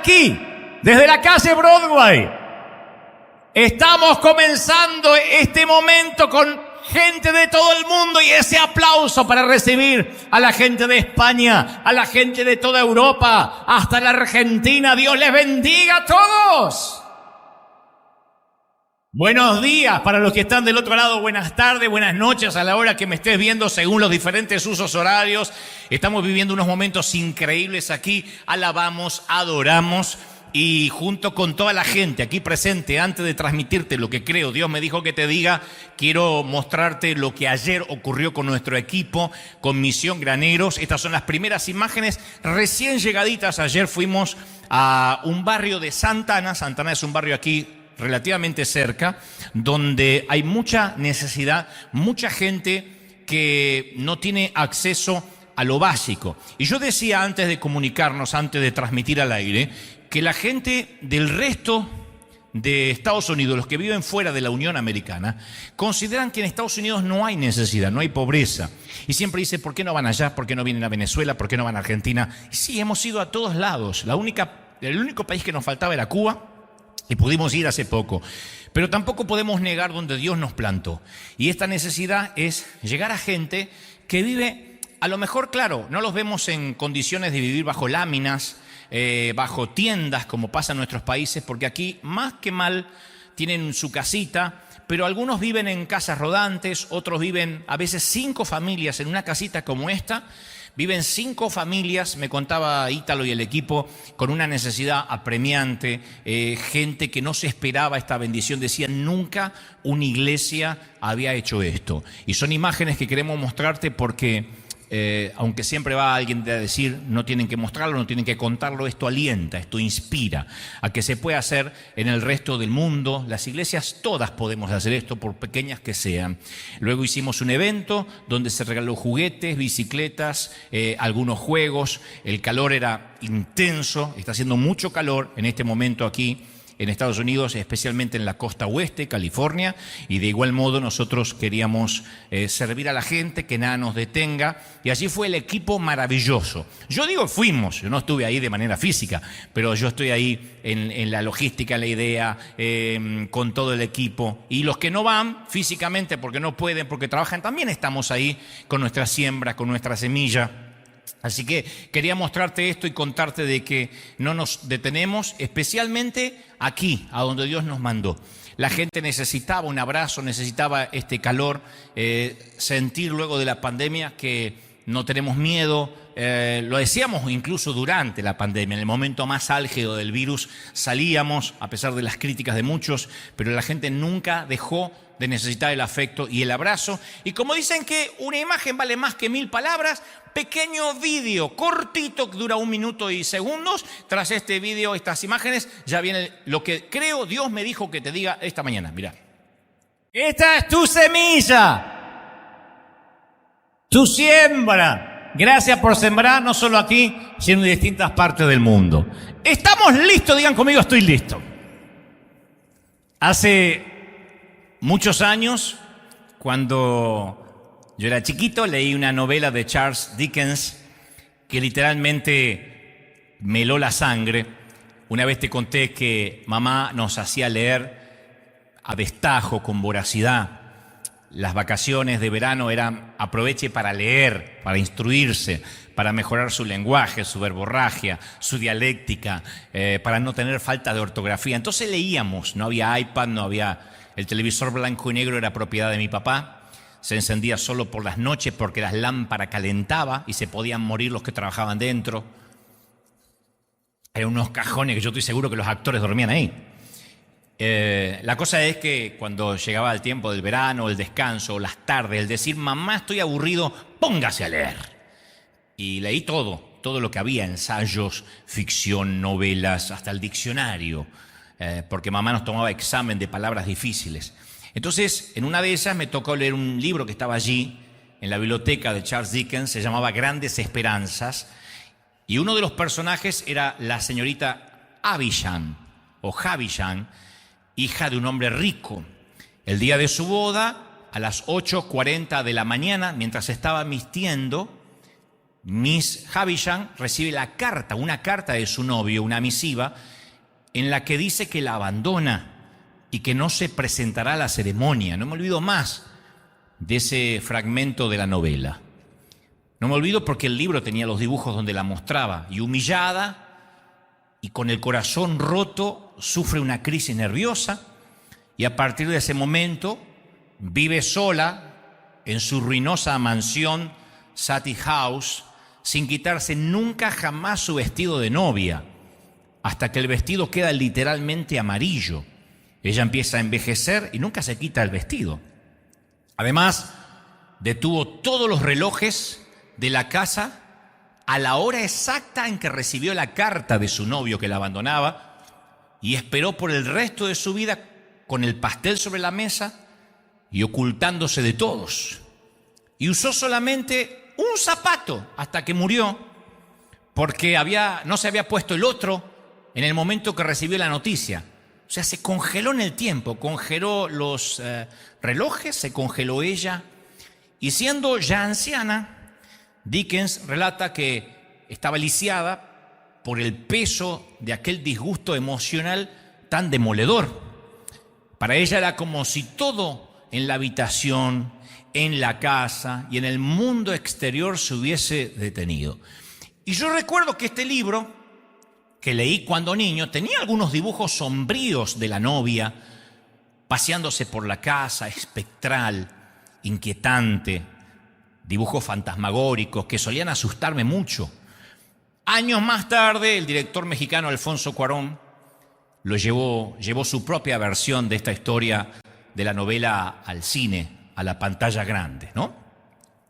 aquí, desde la calle Broadway. Estamos comenzando este momento con gente de todo el mundo y ese aplauso para recibir a la gente de España, a la gente de toda Europa, hasta la Argentina. Dios les bendiga a todos. Buenos días para los que están del otro lado, buenas tardes, buenas noches a la hora que me estés viendo según los diferentes usos horarios. Estamos viviendo unos momentos increíbles aquí, alabamos, adoramos y junto con toda la gente aquí presente, antes de transmitirte lo que creo Dios me dijo que te diga, quiero mostrarte lo que ayer ocurrió con nuestro equipo, con Misión Graneros. Estas son las primeras imágenes recién llegaditas. Ayer fuimos a un barrio de Santa Ana. Santa Ana es un barrio aquí relativamente cerca, donde hay mucha necesidad, mucha gente que no tiene acceso a lo básico. Y yo decía antes de comunicarnos, antes de transmitir al aire, que la gente del resto de Estados Unidos, los que viven fuera de la Unión Americana, consideran que en Estados Unidos no hay necesidad, no hay pobreza. Y siempre dice, ¿por qué no van allá? ¿Por qué no vienen a Venezuela? ¿Por qué no van a Argentina? Y sí, hemos ido a todos lados. El único país que nos faltaba era Cuba, y pudimos ir hace poco. Pero tampoco podemos negar donde Dios nos plantó. Y esta necesidad es llegar a gente que vive, a lo mejor, claro, no los vemos en condiciones de vivir bajo láminas, bajo tiendas, como pasa en nuestros países, porque aquí, más que mal, tienen su casita, pero algunos viven en casas rodantes, otros viven a veces 5 familias en una casita como esta. Viven 5 familias, me contaba Ítalo y el equipo, con una necesidad apremiante, gente que no se esperaba esta bendición, decían, nunca una iglesia había hecho esto. Y son imágenes que queremos mostrarte porque, aunque siempre va alguien a decir, no tienen que mostrarlo, no tienen que contarlo, esto alienta, esto inspira a que se pueda hacer en el resto del mundo. Las iglesias todas podemos hacer esto, por pequeñas que sean. Luego hicimos un evento donde se regaló juguetes, bicicletas, algunos juegos. El calor era intenso, está haciendo mucho calor en este momento aquí en Estados Unidos, especialmente en la costa oeste, California, y de igual modo nosotros queríamos servir a la gente, que nada nos detenga, y allí fue el equipo maravilloso. Yo digo fuimos, yo no estuve ahí de manera física, pero yo estoy ahí en la logística, la idea, con todo el equipo, y los que no van físicamente porque no pueden, porque trabajan, también estamos ahí con nuestra siembra, con nuestra semilla. Así que quería mostrarte esto y contarte de que no nos detenemos, especialmente aquí, a donde Dios nos mandó. La gente necesitaba un abrazo, necesitaba este calor, sentir luego de la pandemia que no tenemos miedo. Lo decíamos incluso durante la pandemia, en el momento más álgido del virus, salíamos, a pesar de las críticas de muchos, pero la gente nunca dejó de necesitar el afecto y el abrazo. Y como dicen que una imagen vale más que 1000 palabras, pequeño vídeo, cortito, que dura 1 minuto y segundos. Tras este vídeo, estas imágenes, ya viene lo que creo Dios me dijo que te diga esta mañana. Mirá. Esta es tu semilla, tu siembra. Gracias por sembrar, no solo aquí, sino en distintas partes del mundo. ¿Estamos listos? Digan conmigo, estoy listo. Hace muchos años, cuando yo era chiquito, leí una novela de Charles Dickens que literalmente me heló la sangre. Una vez te conté que mamá nos hacía leer a destajo, con voracidad. Las vacaciones de verano eran aproveche para leer, para instruirse, para mejorar su lenguaje, su verborragia, su dialéctica, para no tener falta de ortografía. Entonces leíamos, no había iPad, no había... El televisor blanco y negro era propiedad de mi papá, se encendía solo por las noches porque la lámpara calentaba y se podían morir los que trabajaban dentro. Eran unos cajones que yo estoy seguro que los actores dormían ahí. La cosa es que cuando llegaba el tiempo del verano, el descanso, las tardes, el decir, mamá, estoy aburrido, póngase a leer. Y leí todo lo que había, ensayos, ficción, novelas, hasta el diccionario, porque mamá nos tomaba examen de palabras difíciles. Entonces, en una de esas me tocó leer un libro que estaba allí, en la biblioteca de Charles Dickens, se llamaba Grandes Esperanzas, y uno de los personajes era la señorita Havisham, o Havisham, hija de un hombre rico. El día de su boda, a las 8:40 de la mañana, mientras estaba vistiendo Miss Havisham recibe una carta de su novio, una misiva, en la que dice que la abandona y que no se presentará a la ceremonia. No me olvido más de ese fragmento de la novela. No me olvido porque el libro tenía los dibujos donde la mostraba, y humillada y con el corazón roto sufre una crisis nerviosa, y a partir de ese momento vive sola en su ruinosa mansión Satie House, sin quitarse nunca jamás su vestido de novia, hasta que el vestido queda literalmente amarillo. Ella empieza a envejecer y nunca se quita el vestido. Además, detuvo todos los relojes de la casa a la hora exacta en que recibió la carta de su novio que la abandonaba, y esperó por el resto de su vida con el pastel sobre la mesa y ocultándose de todos. Y usó solamente un zapato hasta que murió, porque no se había puesto el otro en el momento que recibió la noticia. O sea, se congeló en el tiempo, congeló los relojes, se congeló ella. Y siendo ya anciana, Dickens relata que estaba lisiada por el peso de aquel disgusto emocional tan demoledor. Para ella era como si todo en la habitación, en la casa y en el mundo exterior se hubiese detenido. Y yo recuerdo que este libro, que leí cuando niño, tenía algunos dibujos sombríos de la novia, paseándose por la casa, espectral, inquietante, dibujos fantasmagóricos que solían asustarme mucho. Años más tarde, el director mexicano Alfonso Cuarón llevó su propia versión de esta historia de la novela al cine, a la pantalla grande, ¿no?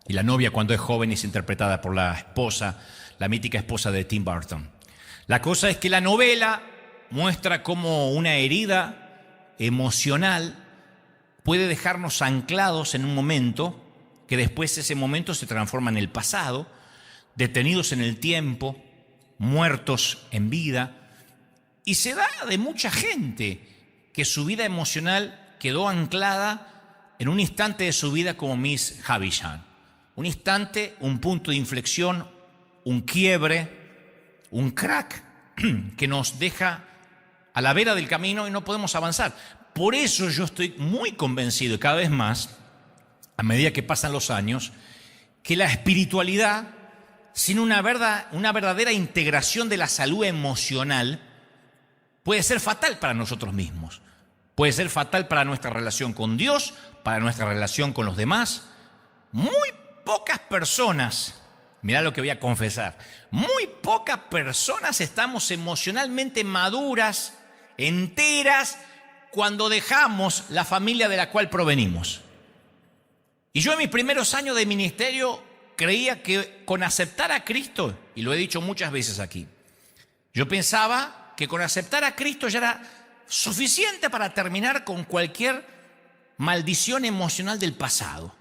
Y la novia, cuando es joven, es interpretada por la mítica esposa de Tim Burton. La cosa es que la novela muestra cómo una herida emocional puede dejarnos anclados en un momento, que después ese momento se transforma en el pasado, detenidos en el tiempo, muertos en vida. Y se da de mucha gente que su vida emocional quedó anclada en un instante de su vida como Miss Havisham. Un instante, un punto de inflexión, un quiebre, un crack que nos deja a la vera del camino y no podemos avanzar. Por eso yo estoy muy convencido, y cada vez más, a medida que pasan los años, que la espiritualidad, sin una verdadera integración de la salud emocional, puede ser fatal para nosotros mismos. Puede ser fatal para nuestra relación con Dios, para nuestra relación con los demás. Muy pocas personas, mirá lo que voy a confesar, muy pocas personas estamos emocionalmente maduras, enteras, cuando dejamos la familia de la cual provenimos. Y yo en mis primeros años de ministerio creía que con aceptar a Cristo, y lo he dicho muchas veces aquí, yo pensaba que con aceptar a Cristo ya era suficiente para terminar con cualquier maldición emocional del pasado.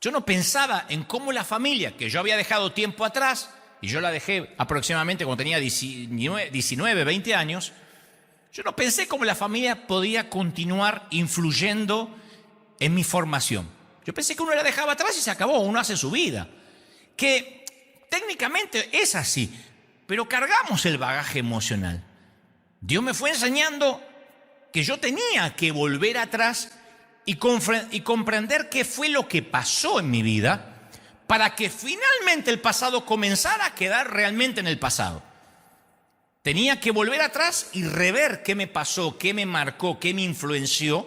Yo no pensaba en cómo la familia, que yo había dejado tiempo atrás, y yo la dejé aproximadamente cuando tenía 19, 20 años, yo no pensé cómo la familia podía continuar influyendo en mi formación. Yo pensé que uno la dejaba atrás y se acabó, uno hace su vida. Que técnicamente es así, pero cargamos el bagaje emocional. Dios me fue enseñando que yo tenía que volver atrás y comprender qué fue lo que pasó en mi vida para que finalmente el pasado comenzara a quedar realmente en el pasado. Tenía que volver atrás y rever qué me pasó, qué me marcó, qué me influenció,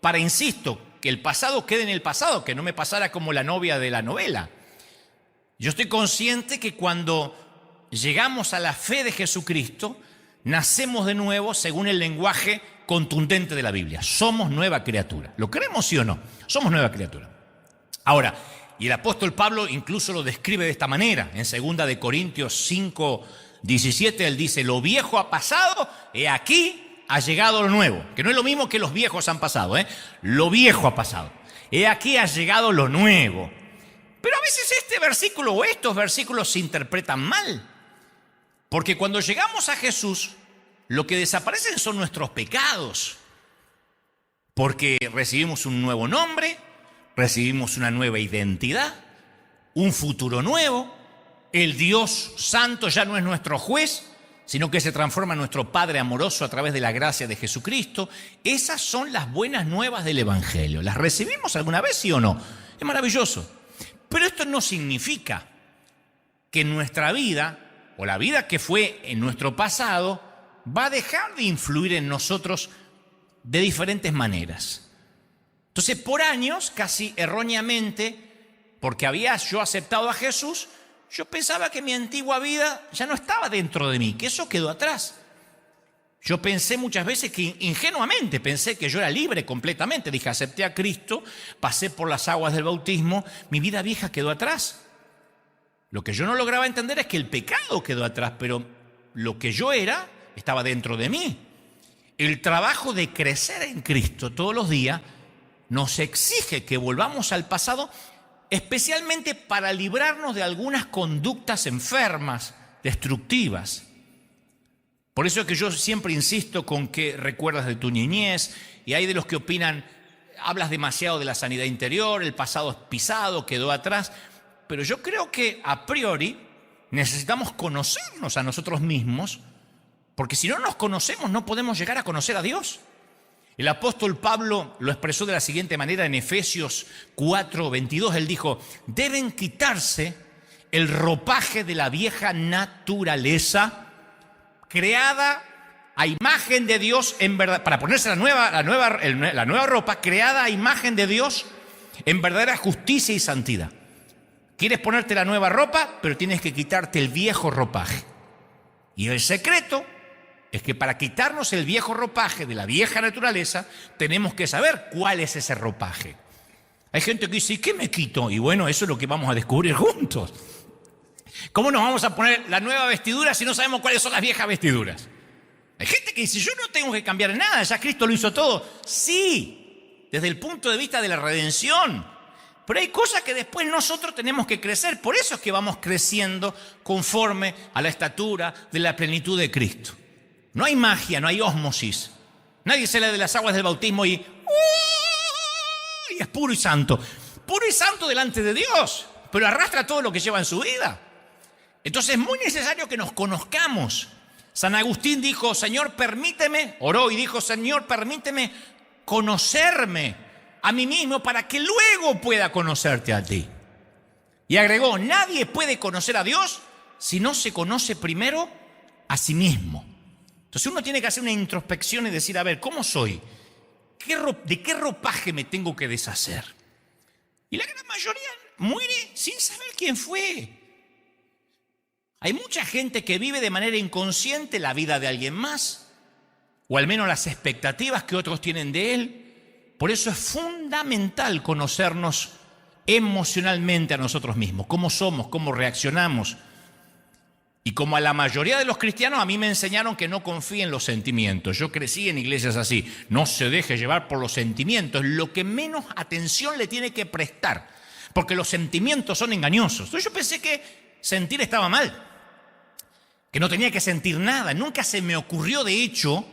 para, insisto, que el pasado quede en el pasado, que no me pasara como la novia de la novela. Yo estoy consciente que cuando llegamos a la fe de Jesucristo, nacemos de nuevo según el lenguaje contundente de la Biblia. Somos nueva criatura. ¿Lo creemos, sí o no? Somos nueva criatura. Ahora, y el apóstol Pablo incluso lo describe de esta manera. En 2 Corintios 5, 17, él dice: lo viejo ha pasado, he aquí ha llegado lo nuevo. Que no es lo mismo que los viejos han pasado, Lo viejo ha pasado. He aquí ha llegado lo nuevo. Pero a veces este versículo o estos versículos se interpretan mal. Porque cuando llegamos a Jesús, lo que desaparecen son nuestros pecados. Porque recibimos un nuevo nombre, recibimos una nueva identidad, un futuro nuevo, El Dios Santo ya no es nuestro juez, sino que se transforma en nuestro Padre amoroso a través de la gracia de Jesucristo. Esas son las buenas nuevas del Evangelio. ¿Las recibimos alguna vez, sí o no? Es maravilloso. Pero esto no significa que nuestra vida, o la vida que fue en nuestro pasado, va a dejar de influir en nosotros de diferentes maneras. Entonces, por años, casi erróneamente, porque había yo aceptado a Jesús, yo pensaba que mi antigua vida ya no estaba dentro de mí, que eso quedó atrás. Yo pensé muchas veces que ingenuamente pensé que yo era libre completamente. Dije, acepté a Cristo, pasé por las aguas del bautismo, mi vida vieja quedó atrás. Lo que yo no lograba entender es que el pecado quedó atrás, pero lo que yo era estaba dentro de mí. El trabajo de crecer en Cristo todos los días nos exige que volvamos al pasado, especialmente para librarnos de algunas conductas enfermas, destructivas. Por eso es que yo siempre insisto con que recuerdas de tu niñez, y hay de los que opinan, hablas demasiado de la sanidad interior, el pasado es pisado, quedó atrás, pero yo creo que a priori necesitamos conocernos a nosotros mismos, porque si no nos conocemos no podemos llegar a conocer a Dios. El apóstol Pablo lo expresó de la siguiente manera en Efesios 4:22. Él dijo, deben quitarse el ropaje de la vieja naturaleza creada a imagen de Dios en verdad, para ponerse la nueva ropa creada a imagen de Dios en verdadera justicia y santidad. Quieres ponerte la nueva ropa, pero tienes que quitarte el viejo ropaje. Y el secreto es que para quitarnos el viejo ropaje de la vieja naturaleza, tenemos que saber cuál es ese ropaje. Hay gente que dice, ¿y qué me quito? Y bueno, eso es lo que vamos a descubrir juntos. ¿Cómo nos vamos a poner la nueva vestidura si no sabemos cuáles son las viejas vestiduras? Hay gente que dice, yo no tengo que cambiar nada, ya Cristo lo hizo todo. Sí, desde el punto de vista de la redención. Pero hay cosas que después nosotros tenemos que crecer. Por eso es que vamos creciendo conforme a la estatura de la plenitud de Cristo. No hay magia, no hay ósmosis. Nadie sale de las aguas del bautismo y es puro y santo. Puro y santo delante de Dios, pero arrastra todo lo que lleva en su vida. Entonces es muy necesario que nos conozcamos. San Agustín dijo, Señor, permíteme, oró y dijo, Señor, permíteme conocerme a mí mismo para que luego pueda conocerte a ti. Y agregó, nadie puede conocer a Dios si no se conoce primero a sí mismo. Entonces uno tiene que hacer una introspección y decir, a ver, ¿cómo soy? ¿De qué ropaje me tengo que deshacer? Y la gran mayoría muere sin saber quién fue. Hay mucha gente que vive de manera inconsciente la vida de alguien más, o al menos las expectativas que otros tienen de él. Por eso es fundamental conocernos emocionalmente a nosotros mismos, cómo somos, cómo reaccionamos. Y como a la mayoría de los cristianos, a mí me enseñaron que no confíe en los sentimientos. Yo crecí en iglesias así. No se deje llevar por los sentimientos. Lo que menos atención le tiene que prestar. Porque los sentimientos son engañosos. Entonces yo pensé que sentir estaba mal. Que no tenía que sentir nada. Nunca se me ocurrió, de hecho,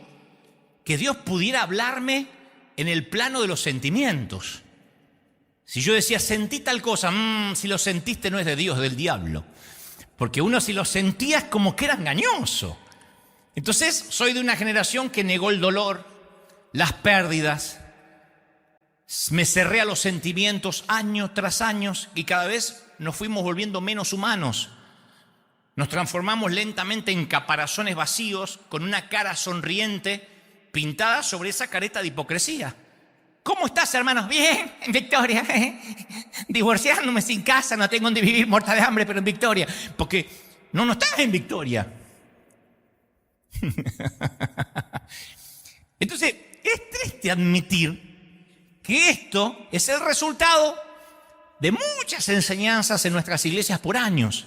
que Dios pudiera hablarme en el plano de los sentimientos. Si yo decía, sentí tal cosa, si lo sentiste no es de Dios, es del diablo. Porque uno si lo sentía es como que era engañoso. Entonces soy de una generación que negó el dolor, las pérdidas. Me cerré a los sentimientos año tras año y cada vez nos fuimos volviendo menos humanos. Nos transformamos lentamente en caparazones vacíos con una cara sonriente pintada sobre esa careta de hipocresía. ¿Cómo estás, hermanos? Bien, en victoria. Divorciándome sin casa, no tengo donde vivir, muerta de hambre, pero en victoria. Porque no estás en victoria. Entonces, es triste admitir que esto es el resultado de muchas enseñanzas en nuestras iglesias por años.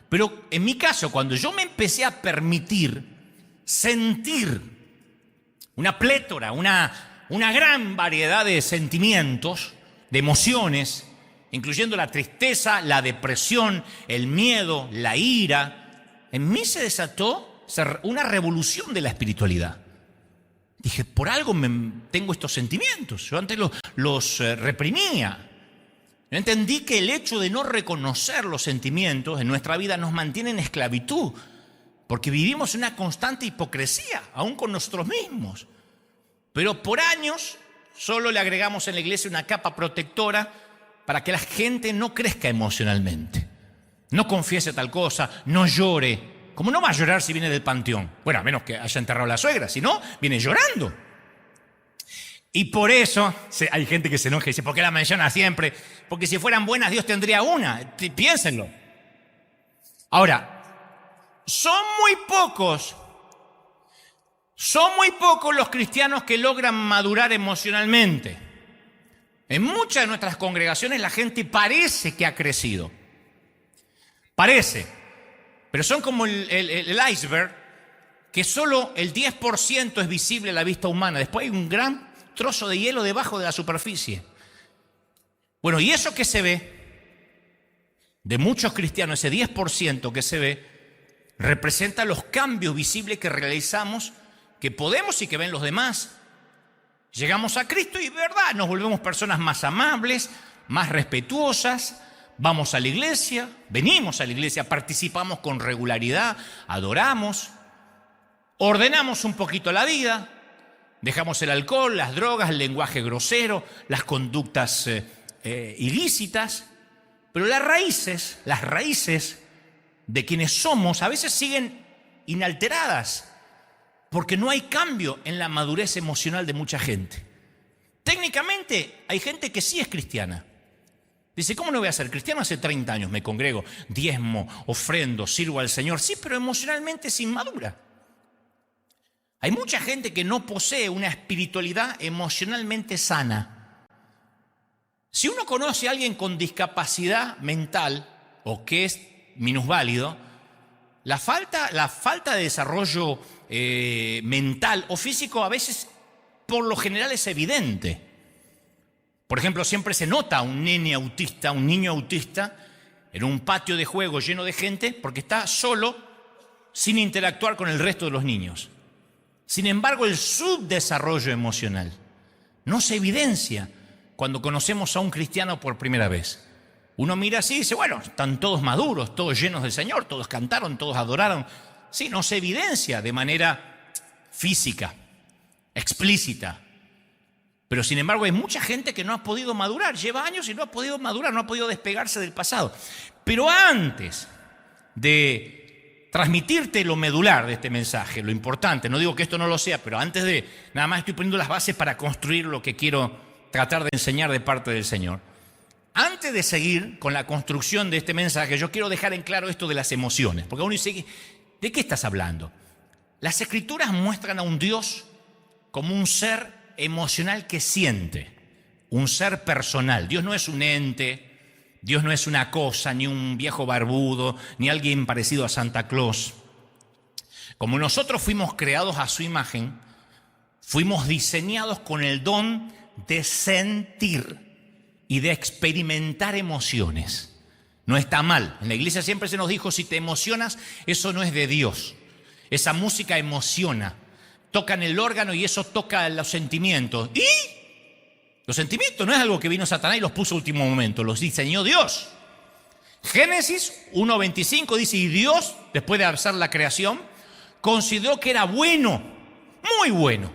Pero en mi caso, cuando yo me empecé a permitir sentir una plétora, una gran variedad de sentimientos, de emociones, incluyendo la tristeza, la depresión, el miedo, la ira, en mí se desató una revolución de la espiritualidad. Dije, por algo tengo estos sentimientos. Yo antes los reprimía. Yo entendí que el hecho de no reconocer los sentimientos en nuestra vida nos mantiene en esclavitud, porque vivimos una constante hipocresía, aún con nosotros mismos. Pero por años solo le agregamos en la iglesia una capa protectora para que la gente no crezca emocionalmente, no confiese tal cosa, no llore. ¿Cómo no va a llorar si viene del panteón? Bueno, a menos que haya enterrado a la suegra, si no, viene llorando. Y por eso hay gente que se enoja y dice, ¿por qué la menciona siempre? Porque si fueran buenas, Dios tendría una. Piénsenlo. Ahora, son muy pocos los cristianos que logran madurar emocionalmente. En muchas de nuestras congregaciones la gente parece que ha crecido. Parece. Pero son como el iceberg, que solo el 10% es visible a la vista humana. Después hay un gran trozo de hielo debajo de la superficie. Bueno, y eso que se ve, de muchos cristianos, ese 10% que se ve, representa los cambios visibles que realizamos, que podemos y que ven los demás. Llegamos a Cristo y, verdad, nos volvemos personas más amables, más respetuosas. Vamos a la iglesia, venimos a la iglesia, participamos con regularidad, adoramos, ordenamos un poquito la vida, dejamos el alcohol, las drogas, el lenguaje grosero, las conductas ilícitas, pero las raíces de quienes somos a veces siguen inalteradas, porque no hay cambio en la madurez emocional de mucha gente. Técnicamente hay gente que sí es cristiana. Dice, ¿cómo no voy a ser cristiano? Hace 30 años me congrego, diezmo, ofrendo, sirvo al Señor. Sí, pero emocionalmente es inmadura. Hay mucha gente que no posee una espiritualidad emocionalmente sana. Si uno conoce a alguien con discapacidad mental o que es minusválido, la falta de desarrollo mental o físico a veces por lo general es evidente. Por ejemplo, siempre se nota a un niño autista en un patio de juego lleno de gente porque está solo, sin interactuar con el resto de los niños. Sin embargo, el subdesarrollo emocional no se evidencia cuando conocemos a un cristiano por primera vez. Uno mira así y dice, bueno, están todos maduros, todos llenos del Señor, todos cantaron, todos adoraron. Sí, no se evidencia de manera física, explícita. Pero sin embargo hay mucha gente que no ha podido madurar, lleva años y no ha podido madurar, no ha podido despegarse del pasado. Pero antes de transmitirte lo medular de este mensaje, lo importante, no digo que esto no lo sea, pero antes de, nada más estoy poniendo las bases para construir lo que quiero tratar de enseñar de parte del Señor. Antes de seguir con la construcción de este mensaje, yo quiero dejar en claro esto de las emociones, porque uno dice, ¿de qué estás hablando? Las Escrituras muestran a un Dios como un ser emocional que siente, un ser personal. Dios no es un ente, Dios no es una cosa, ni un viejo barbudo, ni alguien parecido a Santa Claus. Como nosotros fuimos creados a su imagen, fuimos diseñados con el don de sentir y de experimentar emociones. No está mal. En la iglesia siempre se nos dijo, si te emocionas, eso no es de Dios. Esa música emociona. Tocan el órgano y eso toca los sentimientos. ¿Y? Los sentimientos no es algo que vino Satanás y los puso a último momento, los diseñó Dios. Génesis 1:25 dice, y Dios, después de hacer la creación, consideró que era bueno, muy bueno.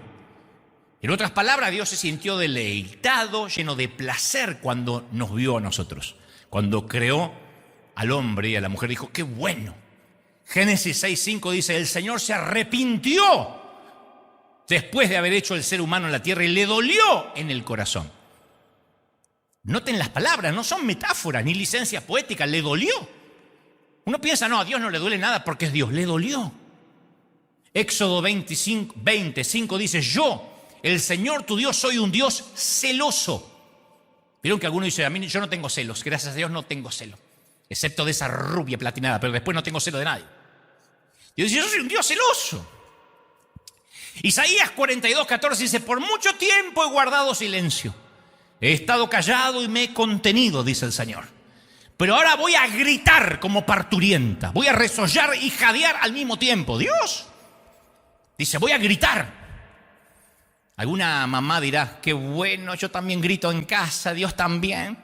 En otras palabras, Dios se sintió deleitado, lleno de placer cuando nos vio a nosotros. Cuando creó al hombre y a la mujer, dijo, qué bueno. Génesis 6:5 dice, el Señor se arrepintió después de haber hecho el ser humano en la tierra y le dolió en el corazón. Noten las palabras, no son metáforas ni licencias poéticas, le dolió. Uno piensa, no, a Dios no le duele nada porque es Dios, le dolió. Éxodo 20:5 dice, yo, el Señor tu Dios, soy un Dios celoso. Vieron que alguno dice, yo no tengo celos, gracias a Dios no tengo celos, excepto de esa rubia platinada, pero después no tengo celo de nadie. Dios dice, yo soy un Dios celoso. Isaías 42:14 dice, por mucho tiempo he guardado silencio, he estado callado y me he contenido, dice el Señor. Pero ahora voy a gritar como parturienta, voy a resollar y jadear al mismo tiempo. Dios dice, voy a gritar. Alguna mamá dirá, qué bueno, yo también grito en casa, Dios también.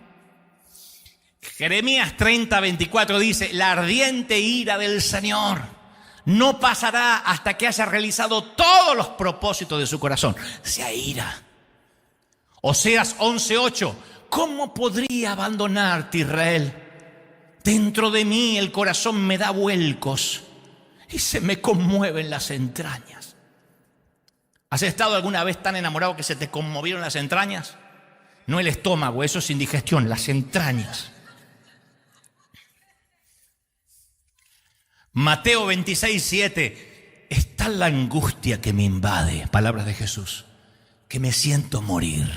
Jeremías 30:24 dice: la ardiente ira del Señor no pasará hasta que haya realizado todos los propósitos de su corazón. Se aira. Oseas 11:8: ¿cómo podría abandonarte, Israel? Dentro de mí el corazón me da vuelcos y se me conmueven las entrañas. ¿Has estado alguna vez tan enamorado que se te conmovieron las entrañas? No el estómago, eso es indigestión, las entrañas. Mateo 26:7: es tal la angustia que me invade, palabras de Jesús, que me siento morir.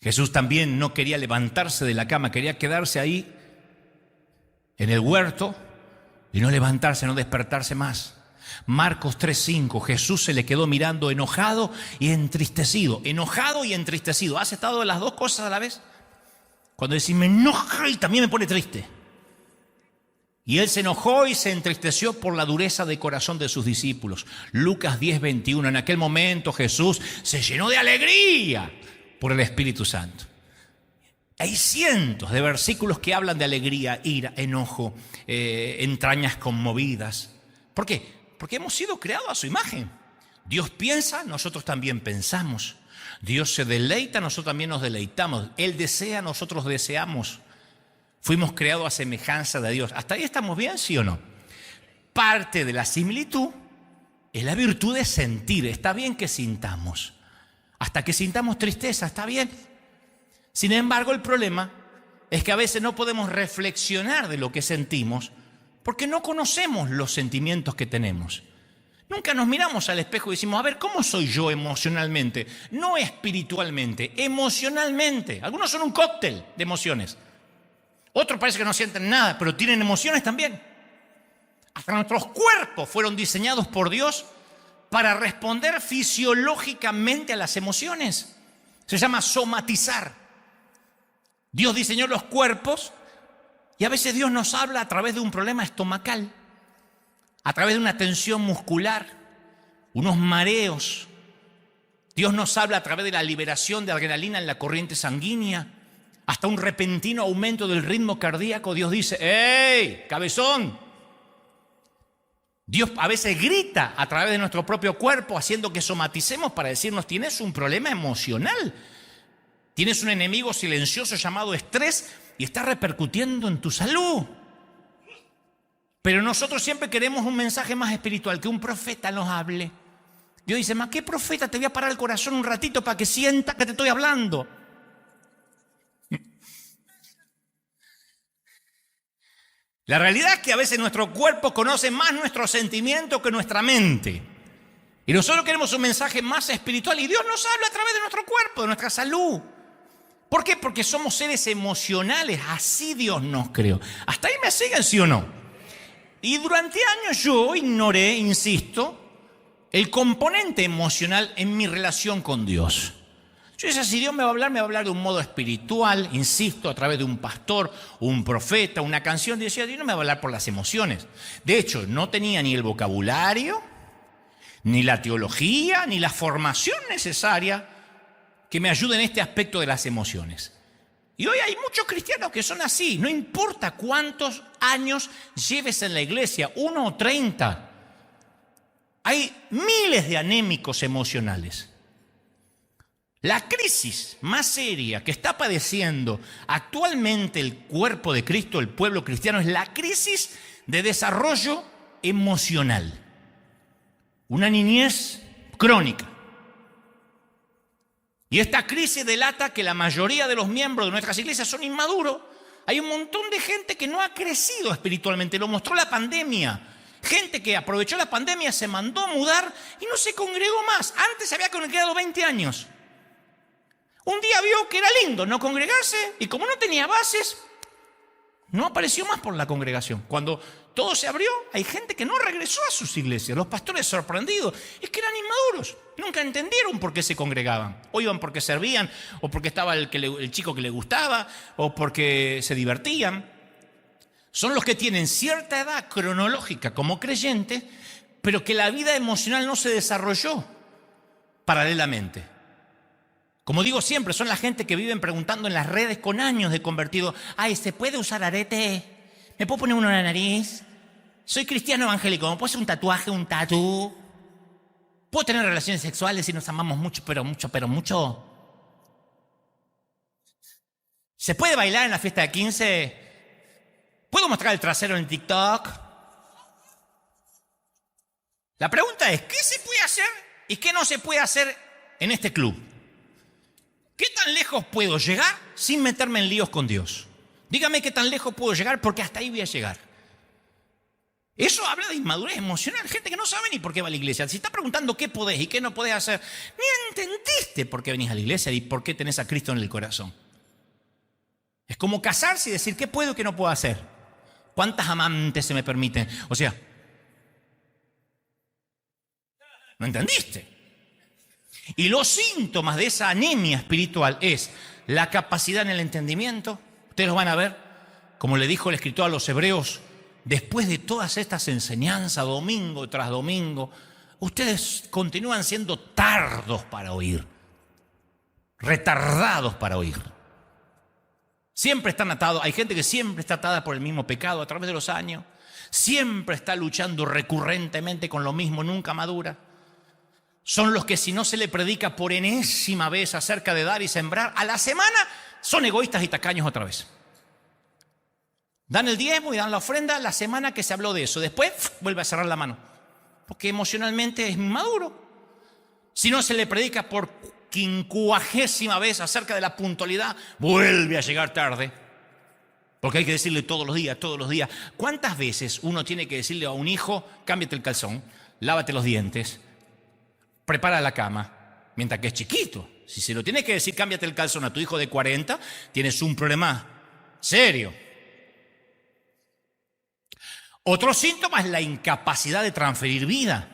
Jesús también no quería levantarse de la cama, quería quedarse ahí en el huerto y no levantarse, no despertarse más. Marcos 3:5: Jesús se le quedó mirando enojado y entristecido. Enojado y entristecido. ¿Has estado en las dos cosas a la vez? Cuando decís me enoja y también me pone triste. Y él se enojó y se entristeció por la dureza de corazón de sus discípulos. Lucas 10:21: en aquel momento Jesús se llenó de alegría por el Espíritu Santo. Hay cientos de versículos que hablan de alegría, ira, enojo, entrañas conmovidas. ¿Por qué? Porque hemos sido creados a su imagen. Dios piensa, nosotros también pensamos. Dios se deleita, nosotros también nos deleitamos. Él desea, nosotros deseamos. Fuimos creados a semejanza de Dios. ¿Hasta ahí estamos bien, sí o no? Parte de la similitud es la virtud de sentir. Está bien que sintamos. Hasta que sintamos tristeza, está bien. Sin embargo, el problema es que a veces no podemos reflexionar de lo que sentimos porque no conocemos los sentimientos que tenemos. Nunca nos miramos al espejo y decimos, a ver, ¿cómo soy yo emocionalmente? No espiritualmente, emocionalmente. Algunos son un cóctel de emociones. Otros parece que no sienten nada, pero tienen emociones también. Hasta nuestros cuerpos fueron diseñados por Dios para responder fisiológicamente a las emociones. Se llama somatizar. Dios diseñó los cuerpos y a veces Dios nos habla a través de un problema estomacal, a través de una tensión muscular, unos mareos. Dios nos habla a través de la liberación de adrenalina en la corriente sanguínea, hasta un repentino aumento del ritmo cardíaco. Dios dice, ¡hey, cabezón! Dios a veces grita a través de nuestro propio cuerpo, haciendo que somaticemos para decirnos, tienes un problema emocional. Tienes un enemigo silencioso llamado estrés y está repercutiendo en tu salud. Pero nosotros siempre queremos un mensaje más espiritual, que un profeta nos hable. Dios dice, ¿más qué profeta? Te voy a parar el corazón un ratito para que sientas que te estoy hablando. La realidad es que a veces nuestro cuerpo conoce más nuestros sentimientos que nuestra mente. Y nosotros queremos un mensaje más espiritual y Dios nos habla a través de nuestro cuerpo, de nuestra salud. ¿Por qué? Porque somos seres emocionales, así Dios nos creó. ¿Hasta ahí me siguen, sí o no? Y durante años yo ignoré, insisto, el componente emocional en mi relación con Dios. Yo decía, si Dios me va a hablar de un modo espiritual, insisto, a través de un pastor, un profeta, una canción. Y decía, Dios no me va a hablar por las emociones. De hecho, no tenía ni el vocabulario, ni la teología, ni la formación necesaria que me ayude en este aspecto de las emociones. Y hoy hay muchos cristianos que son así. No importa cuántos años lleves en la iglesia, 1 o 30. Hay miles de anémicos emocionales. La crisis más seria que está padeciendo actualmente el cuerpo de Cristo, el pueblo cristiano, es la crisis de desarrollo emocional. Una niñez crónica. Y esta crisis delata que la mayoría de los miembros de nuestras iglesias son inmaduros. Hay un montón de gente que no ha crecido espiritualmente, lo mostró la pandemia. Gente que aprovechó la pandemia, se mandó a mudar y no se congregó más. Antes se había congregado 20 años. Un día vio que era lindo no congregarse y como no tenía bases, no apareció más por la congregación. Cuando todo se abrió, hay gente que no regresó a sus iglesias. Los pastores sorprendidos, es que eran inmaduros. Nunca entendieron por qué se congregaban. O iban porque servían, o porque estaba el chico que le gustaba, o porque se divertían. Son los que tienen cierta edad cronológica como creyentes, pero que la vida emocional no se desarrolló paralelamente. Como digo siempre, son la gente que viven preguntando en las redes con años de convertido. Ay, ¿se puede usar arete? ¿Me puedo poner uno en la nariz? Soy cristiano evangélico, ¿me puedo hacer un tatuaje, un tatú? ¿Puedo tener relaciones sexuales si nos amamos mucho, pero mucho? ¿Se puede bailar en la fiesta de 15? ¿Puedo mostrar el trasero en TikTok? La pregunta es, ¿qué se puede hacer y qué no se puede hacer en este club? ¿Qué tan lejos puedo llegar sin meterme en líos con Dios? Dígame qué tan lejos puedo llegar porque hasta ahí voy a llegar. Eso habla de inmadurez emocional. Gente que no sabe ni por qué va a la iglesia. Si está preguntando qué podés y qué no podés hacer, ni entendiste por qué venís a la iglesia y por qué tenés a Cristo en el corazón. Es como casarse y decir qué puedo y qué no puedo hacer. ¿Cuántas amantes se me permiten? O sea, no entendiste. Y los síntomas de esa anemia espiritual es la capacidad en el entendimiento. Ustedes lo van a ver, como le dijo el escritor a los hebreos, después de todas estas enseñanzas, domingo tras domingo, ustedes continúan siendo tardos para oír, retardados para oír. Siempre están atados, hay gente que siempre está atada por el mismo pecado a través de los años, siempre está luchando recurrentemente con lo mismo, nunca madura. Son los que si no se le predica por enésima vez acerca de dar y sembrar, a la semana son egoístas y tacaños otra vez. Dan el diezmo y dan la ofrenda la semana que se habló de eso. Después vuelve a cerrar la mano. Porque emocionalmente es inmaduro. Si no se le predica por 50ª vez acerca de la puntualidad, vuelve a llegar tarde. Porque hay que decirle todos los días, todos los días. ¿Cuántas veces uno tiene que decirle a un hijo, cámbiate el calzón, lávate los dientes, prepara la cama, mientras que es chiquito? Si se lo tiene que decir, cámbiate el calzón a tu hijo de 40, tienes un problema serio. Otro síntoma es la incapacidad de transferir vida.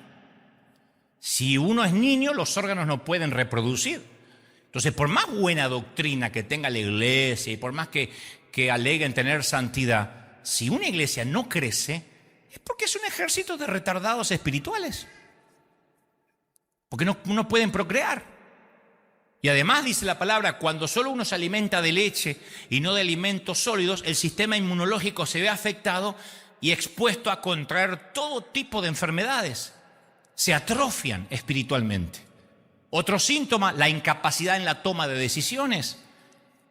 Si uno es niño, los órganos no pueden reproducir. Entonces, por más buena doctrina que tenga la iglesia y por más que aleguen tener santidad, si una iglesia no crece, es porque es un ejército de retardados espirituales. Porque no pueden procrear. Y además dice la palabra, cuando solo uno se alimenta de leche y no de alimentos sólidos, el sistema inmunológico se ve afectado y expuesto a contraer todo tipo de enfermedades. Se atrofian espiritualmente. Otro síntoma, la incapacidad en la toma de decisiones.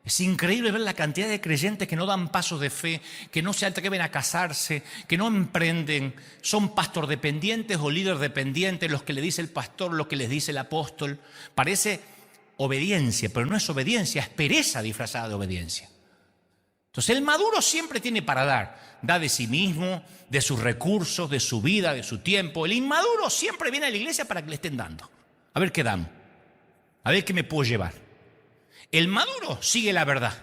Es increíble ver la cantidad de creyentes que no dan pasos de fe, que no se atreven a casarse, que no emprenden, son pastor dependientes o líder dependientes, los que le dice el pastor, lo que les dice el apóstol. Parece obediencia, pero no es obediencia, es pereza disfrazada de obediencia. Entonces el maduro siempre tiene para dar. Da de sí mismo, de sus recursos, de su vida, de su tiempo. El inmaduro siempre viene a la iglesia para que le estén dando. A ver qué dan. A ver qué me puedo llevar. El maduro sigue la verdad.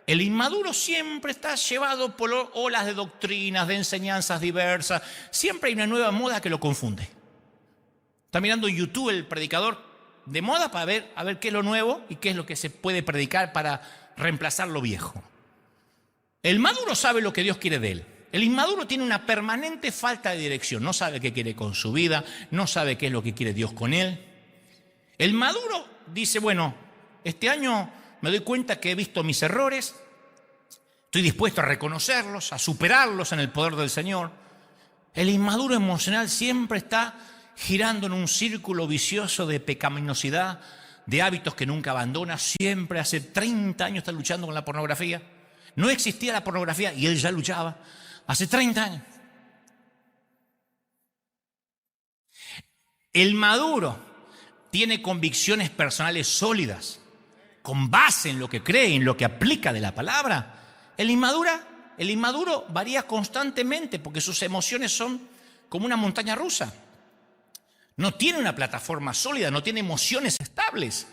El inmaduro siempre está llevado por olas de doctrinas, de enseñanzas diversas. Siempre hay una nueva moda que lo confunde. Está mirando en YouTube el predicador de moda para ver, a ver qué es lo nuevo y qué es lo que se puede predicar para reemplazar lo viejo. El maduro sabe lo que Dios quiere de él. El inmaduro tiene una permanente falta de dirección. No sabe qué quiere con su vida, no sabe qué es lo que quiere Dios con él. El maduro dice, bueno, este año me doy cuenta que he visto mis errores, estoy dispuesto a reconocerlos, a superarlos en el poder del Señor. El inmaduro emocional siempre está girando en un círculo vicioso de pecaminosidad, de hábitos que nunca abandona. Siempre hace 30 años está luchando con la pornografía. No existía la pornografía y él ya luchaba hace 30 años. El maduro tiene convicciones personales sólidas, con base en lo que cree, en lo que aplica de la palabra. El inmaduro varía constantemente porque sus emociones son como una montaña rusa. No tiene una plataforma sólida, no tiene emociones estables.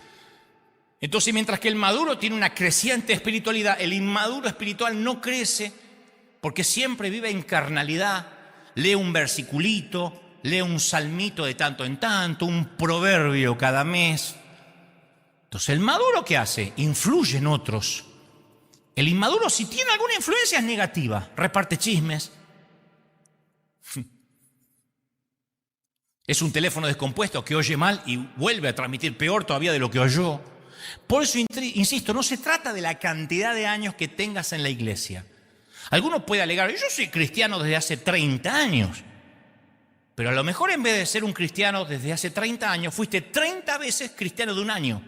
Entonces, mientras que el maduro tiene una creciente espiritualidad, el inmaduro espiritual no crece porque siempre vive en carnalidad, lee un versiculito, lee un salmito de tanto en tanto, un proverbio cada mes. Entonces, ¿el maduro qué hace? Influye en otros. El inmaduro, si tiene alguna influencia, es negativa, reparte chismes. Es un teléfono descompuesto que oye mal y vuelve a transmitir peor todavía de lo que oyó. Por eso, insisto, no se trata de la cantidad de años que tengas en la iglesia. Alguno puede alegar, yo soy cristiano desde hace 30 años. Pero a lo mejor en vez de ser un cristiano desde hace 30 años, fuiste 30 veces cristiano de un año.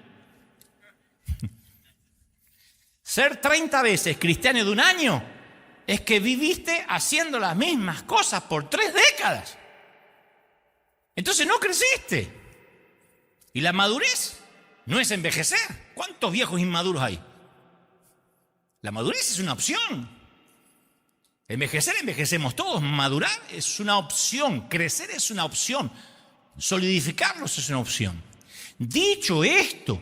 Ser 30 veces cristiano de un año es que viviste haciendo las mismas cosas por 3 décadas. Entonces no creciste. Y la madurez no es envejecer. ¿Cuántos viejos inmaduros hay? La madurez es una opción. Envejecer, envejecemos todos. Madurar es una opción. Crecer es una opción. Solidificarnos es una opción. Dicho esto,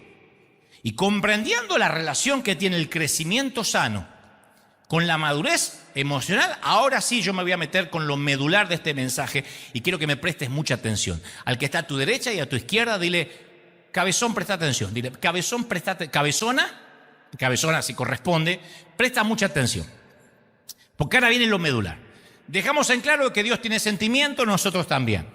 y comprendiendo la relación que tiene el crecimiento sano con la madurez emocional, ahora sí yo me voy a meter con lo medular de este mensaje y quiero que me prestes mucha atención. Al que está a tu derecha y a tu izquierda, dile, cabezón, presta atención. Dile, cabezón, cabezona si corresponde, presta mucha atención. Porque ahora viene lo medular. Dejamos en claro que Dios tiene sentimiento, nosotros también.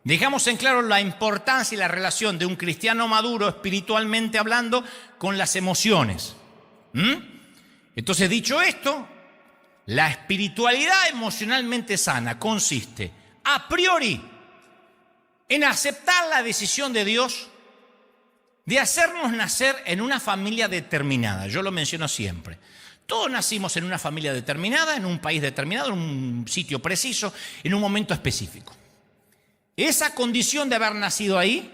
Dejamos en claro la importancia y la relación de un cristiano maduro, espiritualmente hablando, con las emociones. Entonces, dicho esto, la espiritualidad emocionalmente sana consiste, a priori, en aceptar la decisión de Dios de hacernos nacer en una familia determinada. Yo lo menciono siempre. Todos nacimos en una familia determinada, en un país determinado, en un sitio preciso, en un momento específico. Esa condición de haber nacido ahí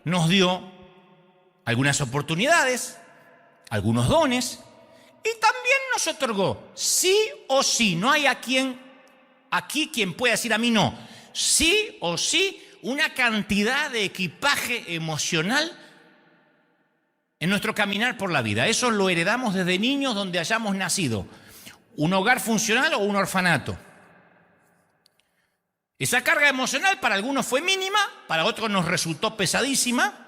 nos dio algunas oportunidades, algunos dones, y también nos otorgó, sí o sí, no hay aquí quien pueda decir a mí no, sí o sí, una cantidad de equipaje emocional en nuestro caminar por la vida. Eso lo heredamos desde niños donde hayamos nacido. Un hogar funcional o un orfanato. Esa carga emocional para algunos fue mínima, para otros nos resultó pesadísima.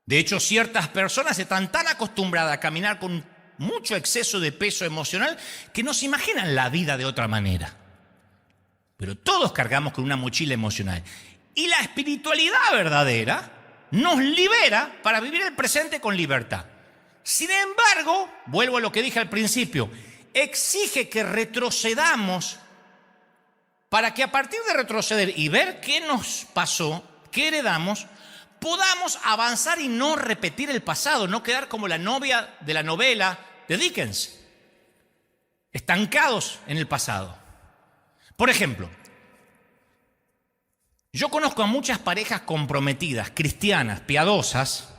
De hecho, ciertas personas están tan acostumbradas a caminar con mucho exceso de peso emocional que no se imaginan la vida de otra manera. Pero todos cargamos con una mochila emocional. Y la espiritualidad verdadera nos libera para vivir el presente con libertad. Sin embargo, vuelvo a lo que dije al principio, exige que retrocedamos para que a partir de retroceder y ver qué nos pasó, qué heredamos, podamos avanzar y no repetir el pasado, no quedar como la novia de la novela de Dickens, estancados en el pasado. Por ejemplo, yo conozco a muchas parejas comprometidas, cristianas, piadosas,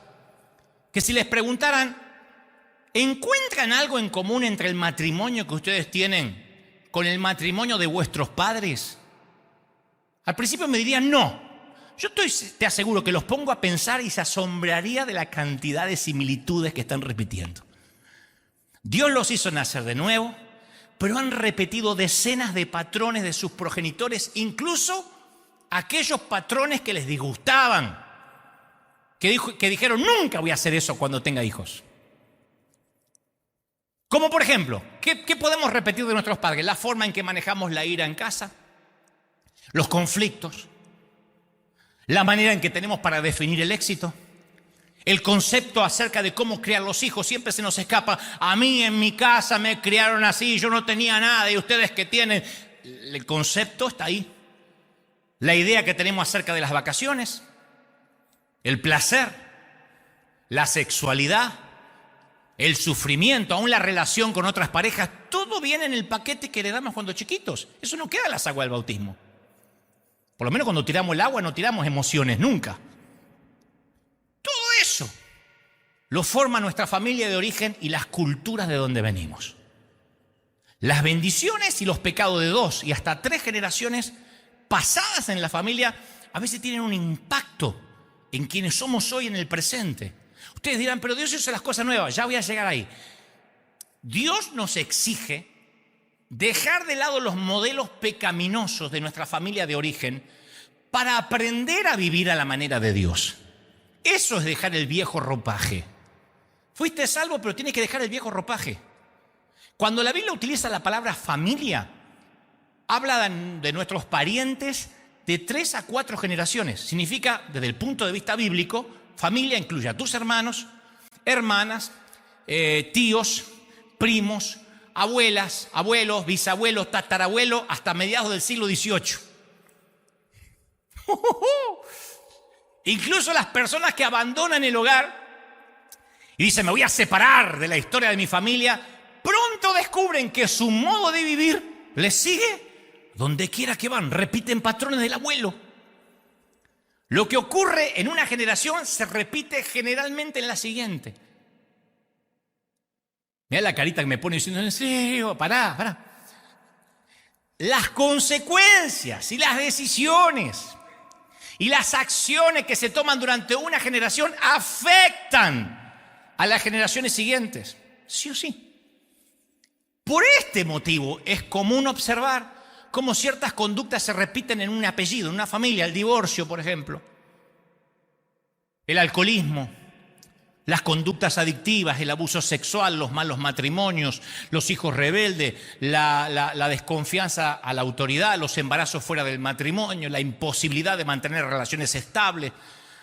que si les preguntaran, ¿encuentran algo en común entre el matrimonio que ustedes tienen con el matrimonio de vuestros padres? Al principio me dirían no. Yo te aseguro que los pongo a pensar y se asombraría de la cantidad de similitudes que están repitiendo. Dios los hizo nacer de nuevo, pero han repetido decenas de patrones de sus progenitores, incluso aquellos patrones que les disgustaban, que dijeron, nunca voy a hacer eso cuando tenga hijos. Como por ejemplo, ¿qué podemos repetir de nuestros padres? La forma en que manejamos la ira en casa, los conflictos, la manera en que tenemos para definir el éxito, el concepto acerca de cómo criar los hijos. Siempre se nos escapa, a mí en mi casa me criaron así, yo no tenía nada y ustedes que tienen. El concepto está ahí. La idea que tenemos acerca de las vacaciones, el placer, la sexualidad, el sufrimiento, aún la relación con otras parejas, todo viene en el paquete que heredamos cuando chiquitos. Eso no queda en las aguas del bautismo. Por lo menos cuando tiramos el agua no tiramos emociones, nunca. Todo eso lo forma nuestra familia de origen y las culturas de donde venimos. Las bendiciones y los pecados de 2 y hasta 3 generaciones pasadas en la familia a veces tienen un impacto en quienes somos hoy en el presente. Ustedes dirán, pero Dios hizo las cosas nuevas, ya voy a llegar ahí. Dios nos exige dejar de lado los modelos pecaminosos de nuestra familia de origen para aprender a vivir a la manera de Dios. Eso es dejar el viejo ropaje. Fuiste salvo, pero tienes que dejar el viejo ropaje. Cuando la Biblia utiliza la palabra familia, habla de nuestros parientes de 3 a 4 generaciones. Significa, desde el punto de vista bíblico, Familia incluye a tus hermanos, hermanas, tíos, primos, abuelas, abuelos, bisabuelos, tatarabuelos, hasta mediados del siglo XVIII. Incluso las personas que abandonan el hogar y dicen, me voy a separar de la historia de mi familia, pronto descubren que su modo de vivir les sigue donde quiera que van. Repiten patrones del abuelo. Lo que ocurre en una generación se repite generalmente en la siguiente. Mira la carita que me pone diciendo, en serio, pará. Las consecuencias y las decisiones y las acciones que se toman durante una generación afectan a las generaciones siguientes, sí o sí. Por este motivo es común observar cómo ciertas conductas se repiten en un apellido, en una familia, el divorcio, por ejemplo, el alcoholismo, las conductas adictivas, el abuso sexual, los malos matrimonios, los hijos rebeldes, la desconfianza a la autoridad, los embarazos fuera del matrimonio, la imposibilidad de mantener relaciones estables.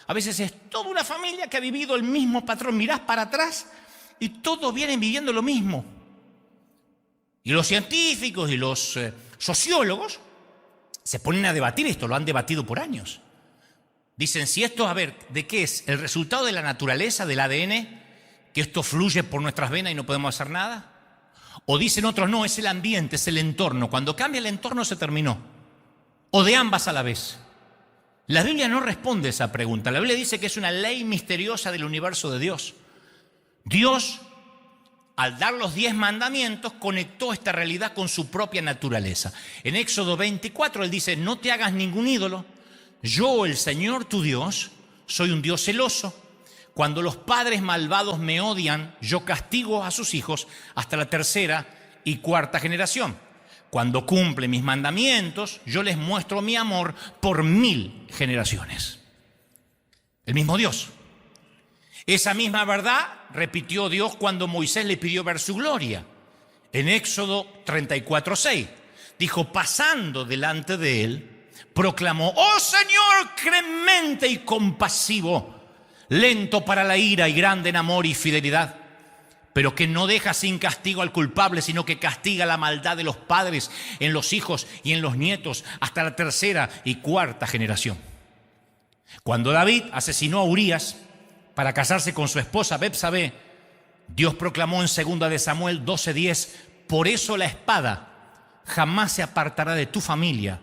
A veces es toda una familia que ha vivido el mismo patrón. Mirás para atrás y todos vienen viviendo lo mismo. Y los científicos y los sociólogos se ponen a debatir esto, lo han debatido por años. Dicen, si esto, a ver, ¿de qué es? ¿El resultado de la naturaleza, del ADN? ¿Que esto fluye por nuestras venas y no podemos hacer nada? O dicen otros, no, es el ambiente, es el entorno. Cuando cambia el entorno se terminó. O de ambas a la vez. La Biblia no responde esa pregunta. La Biblia dice que es una ley misteriosa del universo de Dios. Dios, al dar los 10 mandamientos, conectó esta realidad con su propia naturaleza. En Éxodo 24, Él dice, no te hagas ningún ídolo. Yo, el Señor tu Dios, soy un Dios celoso. Cuando los padres malvados me odian, yo castigo a sus hijos hasta la 3ª y 4ª generación. Cuando cumplen mis mandamientos, yo les muestro mi amor por 1000 generaciones. El mismo Dios. Esa misma verdad repitió Dios cuando Moisés le pidió ver su gloria. En Éxodo 34:6, dijo, pasando delante de él, proclamó, oh Señor, clemente y compasivo, lento para la ira y grande en amor y fidelidad, pero que no deja sin castigo al culpable, sino que castiga la maldad de los padres en los hijos y en los nietos hasta la 3ª y 4ª generación. Cuando David asesinó a Urías para casarse con su esposa Betsabé, Dios proclamó en 2 de Samuel 12:10, por eso la espada jamás se apartará de tu familia,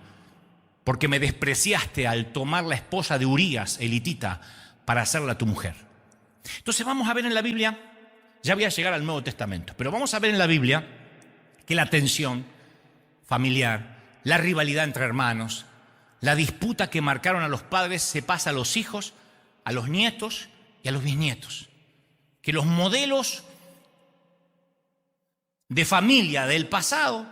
porque me despreciaste al tomar la esposa de Urías, elitita, para hacerla tu mujer. Entonces vamos a ver en la Biblia, ya voy a llegar al Nuevo Testamento, pero vamos a ver en la Biblia que la tensión familiar, la rivalidad entre hermanos, la disputa que marcaron a los padres se pasa a los hijos, a los nietos y a los bisnietos. Que los modelos de familia del pasado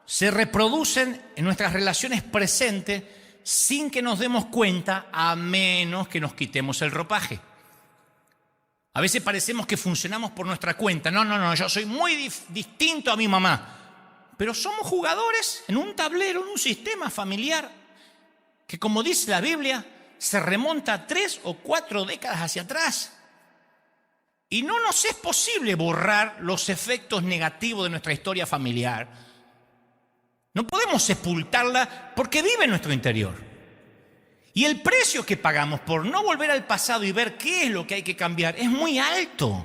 se reproducen en nuestras relaciones presentes sin que nos demos cuenta, a menos que nos quitemos el ropaje. A veces parecemos que funcionamos por nuestra cuenta. No, yo soy muy distinto a mi mamá. Pero somos jugadores en un tablero, en un sistema familiar que, como dice la Biblia, se remonta 3 o 4 décadas hacia atrás. Y no nos es posible borrar los efectos negativos de nuestra historia familiar. No podemos sepultarla porque vive en nuestro interior. Y el precio que pagamos por no volver al pasado y ver qué es lo que hay que cambiar es muy alto.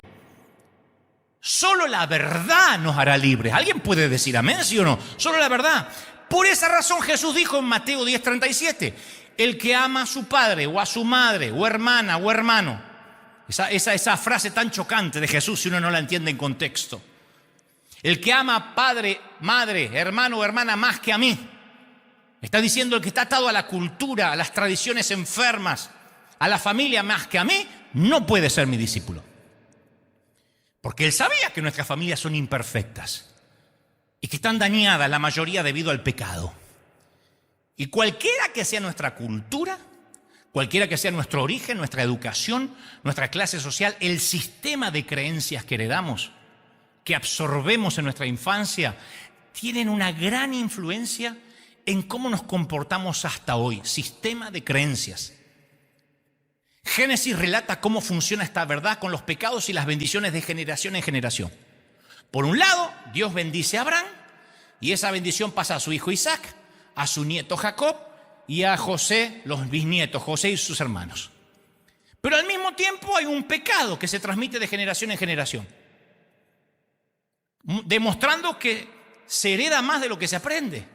Solo la verdad nos hará libres. ¿Alguien puede decir amén, sí o no? Solo la verdad. Por esa razón Jesús dijo en Mateo 10:37, el que ama a su padre o a su madre o hermana o hermano. Esa frase tan chocante de Jesús si uno no la entiende en contexto. El que ama a padre, madre, hermano o hermana más que a mí. Está diciendo el que está atado a la cultura, a las tradiciones enfermas, a la familia más que a mí, no puede ser mi discípulo. Porque él sabía que nuestras familias son imperfectas y que están dañadas la mayoría debido al pecado. Y cualquiera que sea nuestra cultura, cualquiera que sea nuestro origen, nuestra educación, nuestra clase social, el sistema de creencias que heredamos, que absorbemos en nuestra infancia, tienen una gran influencia en cómo nos comportamos hasta hoy. Sistema de creencias Génesis relata cómo funciona esta verdad con los pecados y las bendiciones de generación en generación. Por un lado, Dios bendice a Abraham y esa bendición pasa a su hijo Isaac, a su nieto Jacob y a José, los bisnietos, José y sus hermanos. Pero al mismo tiempo hay un pecado que se transmite de generación en generación, demostrando que se hereda más de lo que se aprende.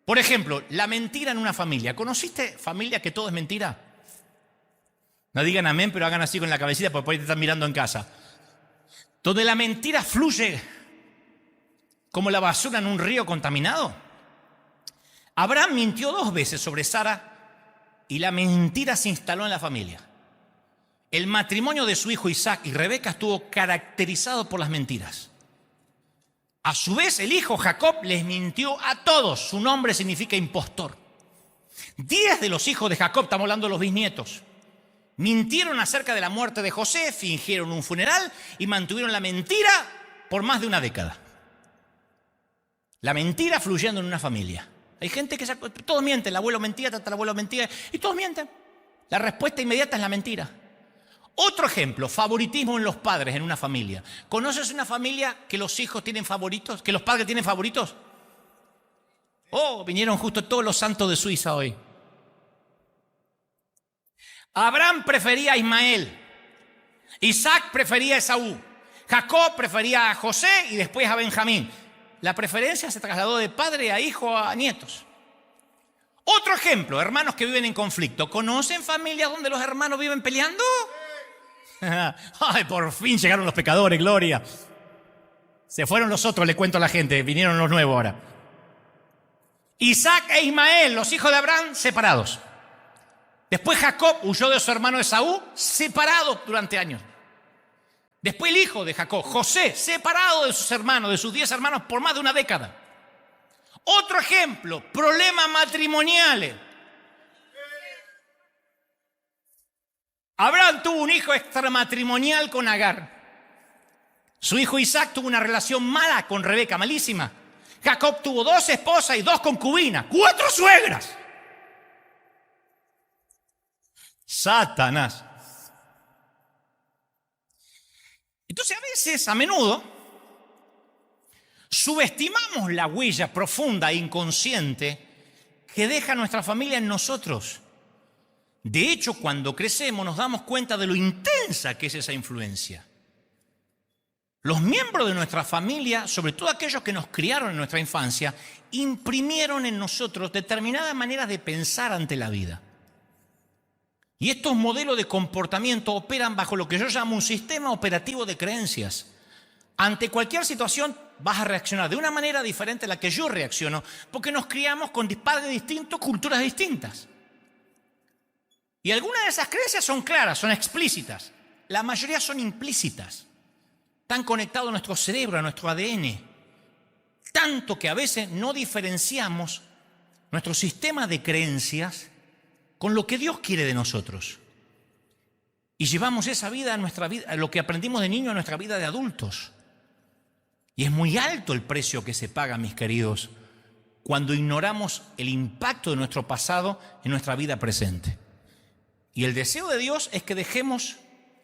Por ejemplo, la mentira en una familia. ¿Conociste familia que todo es mentira? No digan amén, pero hagan así con la cabecita porque por ahí te están mirando en casa. Donde la mentira fluye como la basura en un río contaminado. Abraham mintió 2 veces sobre Sara y la mentira se instaló en la familia. El matrimonio de su hijo Isaac y Rebeca estuvo caracterizado por las mentiras. A su vez, el hijo Jacob les mintió a todos. Su nombre significa impostor. 10 de los hijos de Jacob, estamos hablando de los bisnietos, mintieron acerca de la muerte de José, fingieron un funeral y mantuvieron la mentira por más de una década. La mentira fluyendo en una familia. Hay gente que todos mienten, el abuelo mentía, el abuelo mentía y todos mienten. La respuesta inmediata es la mentira. Otro ejemplo, favoritismo en los padres en una familia. ¿Conoces una familia que los hijos tienen favoritos? ¿Que los padres tienen favoritos? Oh, vinieron justo todos los santos de Suiza hoy. Abraham prefería a Ismael, Isaac prefería a Esaú, Jacob prefería a José y después a Benjamín. La preferencia se trasladó de padre a hijo a nietos. Otro ejemplo, hermanos que viven en conflicto. ¿Conocen familias donde los hermanos viven peleando? Ay, por fin llegaron los pecadores, gloria. Se fueron los otros, le cuento a la gente, vinieron los nuevos ahora. Isaac e Ismael, los hijos de Abraham, separados. Después Jacob huyó de su hermano Esaú, separado durante años. Después el hijo de Jacob, José, separado de sus hermanos, de sus 10 hermanos por más de una década. Otro ejemplo, problemas matrimoniales. Abraham tuvo un hijo extramatrimonial con Agar. Su hijo Isaac tuvo una relación mala con Rebeca, malísima. Jacob tuvo 2 esposas y 2 concubinas, 4 suegras. Satanás. Entonces a menudo, subestimamos la huella profunda e inconsciente que deja nuestra familia en nosotros. De hecho, cuando crecemos nos damos cuenta de lo intensa que es esa influencia. Los miembros de nuestra familia, sobre todo aquellos que nos criaron en nuestra infancia, imprimieron en nosotros determinadas maneras de pensar ante la vida. Y estos modelos de comportamiento operan bajo lo que yo llamo un sistema operativo de creencias. Ante cualquier situación vas a reaccionar de una manera diferente a la que yo reacciono, porque nos criamos con padres distintos, culturas distintas. Y algunas de esas creencias son claras, son explícitas. La mayoría son implícitas. Están conectados a nuestro cerebro, a nuestro ADN. Tanto que a veces no diferenciamos nuestro sistema de creencias con lo que Dios quiere de nosotros. Y llevamos esa vida a nuestra vida, a lo que aprendimos de niño a nuestra vida de adultos. Y es muy alto el precio que se paga, mis queridos, cuando ignoramos el impacto de nuestro pasado en nuestra vida presente. Y el deseo de Dios es que dejemos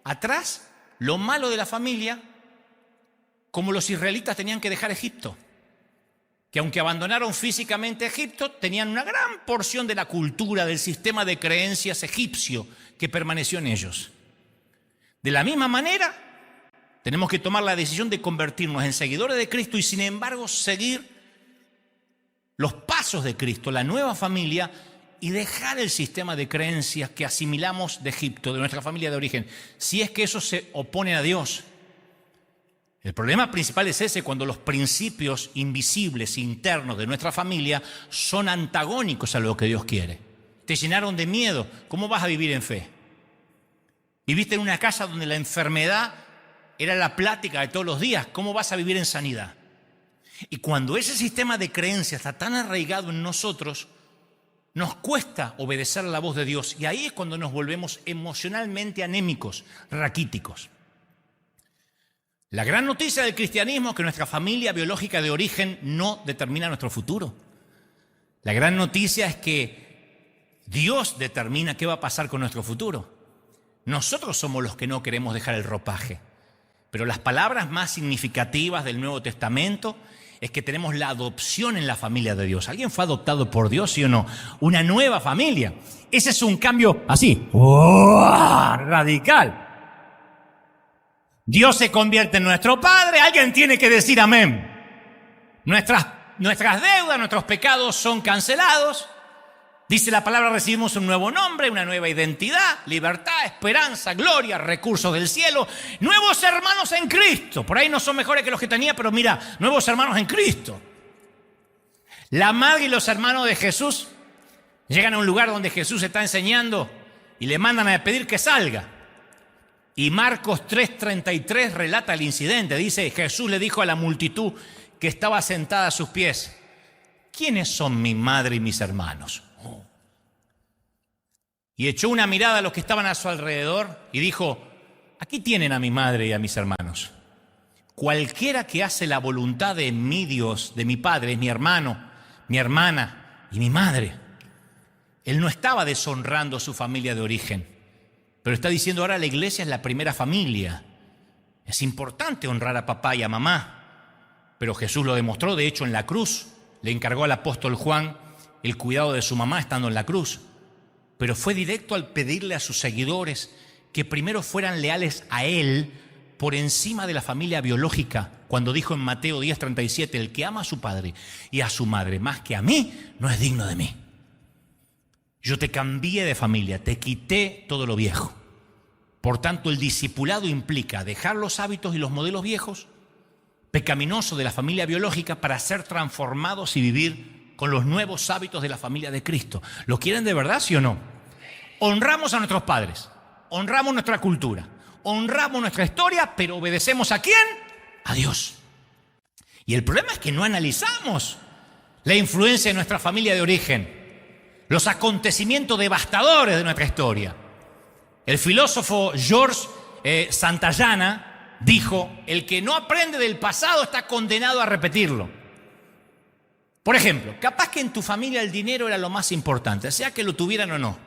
atrás lo malo de la familia, como los israelitas tenían que dejar Egipto. Que aunque abandonaron físicamente Egipto, tenían una gran porción de la cultura, del sistema de creencias egipcio que permaneció en ellos. De la misma manera, tenemos que tomar la decisión de convertirnos en seguidores de Cristo y sin embargo seguir los pasos de Cristo, la nueva familia, y dejar el sistema de creencias que asimilamos de Egipto, de nuestra familia de origen, si es que eso se opone a Dios. El problema principal es ese, cuando los principios invisibles internos de nuestra familia son antagónicos a lo que Dios quiere. Te llenaron de miedo. ¿Cómo vas a vivir en fe? Viviste en una casa donde la enfermedad era la plática de todos los días. ¿Cómo vas a vivir en sanidad? Y cuando ese sistema de creencias está tan arraigado en nosotros, nos cuesta obedecer a la voz de Dios. Y ahí es cuando nos volvemos emocionalmente anémicos, raquíticos. La gran noticia del cristianismo es que nuestra familia biológica de origen no determina nuestro futuro. La gran noticia es que Dios determina qué va a pasar con nuestro futuro. Nosotros somos los que no queremos dejar el ropaje. Pero las palabras más significativas del Nuevo Testamento es que tenemos la adopción en la familia de Dios. ¿Alguien fue adoptado por Dios, sí o no? Una nueva familia. Ese es un cambio así, radical. Dios se convierte en nuestro Padre. Alguien tiene que decir amén. Nuestras deudas, nuestros pecados son cancelados. Dice la palabra, recibimos un nuevo nombre, una nueva identidad, libertad, esperanza, gloria, recursos del cielo, nuevos hermanos en Cristo. Por ahí no son mejores que los que tenía, pero mira, nuevos hermanos en Cristo. La madre y los hermanos de Jesús llegan a un lugar donde Jesús está enseñando y le mandan a pedir que salga. Y Marcos 3:33 relata el incidente. Dice, Jesús le dijo a la multitud que estaba sentada a sus pies, ¿quiénes son mi madre y mis hermanos? Y echó una mirada a los que estaban a su alrededor y dijo, aquí tienen a mi madre y a mis hermanos. Cualquiera que hace la voluntad de mi Dios, de mi Padre, es mi hermano, mi hermana y mi madre. Él no estaba deshonrando a su familia de origen, pero está diciendo ahora la iglesia es la primera familia. Es importante honrar a papá y a mamá, pero Jesús lo demostró, de hecho en la cruz. Le encargó al apóstol Juan el cuidado de su mamá estando en la cruz. Pero fue directo al pedirle a sus seguidores que primero fueran leales a él por encima de la familia biológica, cuando dijo en Mateo 10:37, el que ama a su padre y a su madre más que a mí, no es digno de mí. Yo te cambié de familia, te quité todo lo viejo. Por tanto, el discipulado implica dejar los hábitos y los modelos viejos, pecaminosos de la familia biológica, para ser transformados y vivir con los nuevos hábitos de la familia de Cristo. ¿Lo quieren de verdad, sí o no? Honramos a nuestros padres, honramos nuestra cultura, honramos nuestra historia, pero obedecemos ¿a quién? A Dios. Y el problema es que no analizamos la influencia de nuestra familia de origen, los acontecimientos devastadores de nuestra historia. El filósofo George Santayana dijo, el que no aprende del pasado está condenado a repetirlo. Por ejemplo, capaz que en tu familia el dinero era lo más importante, sea que lo tuvieran o no.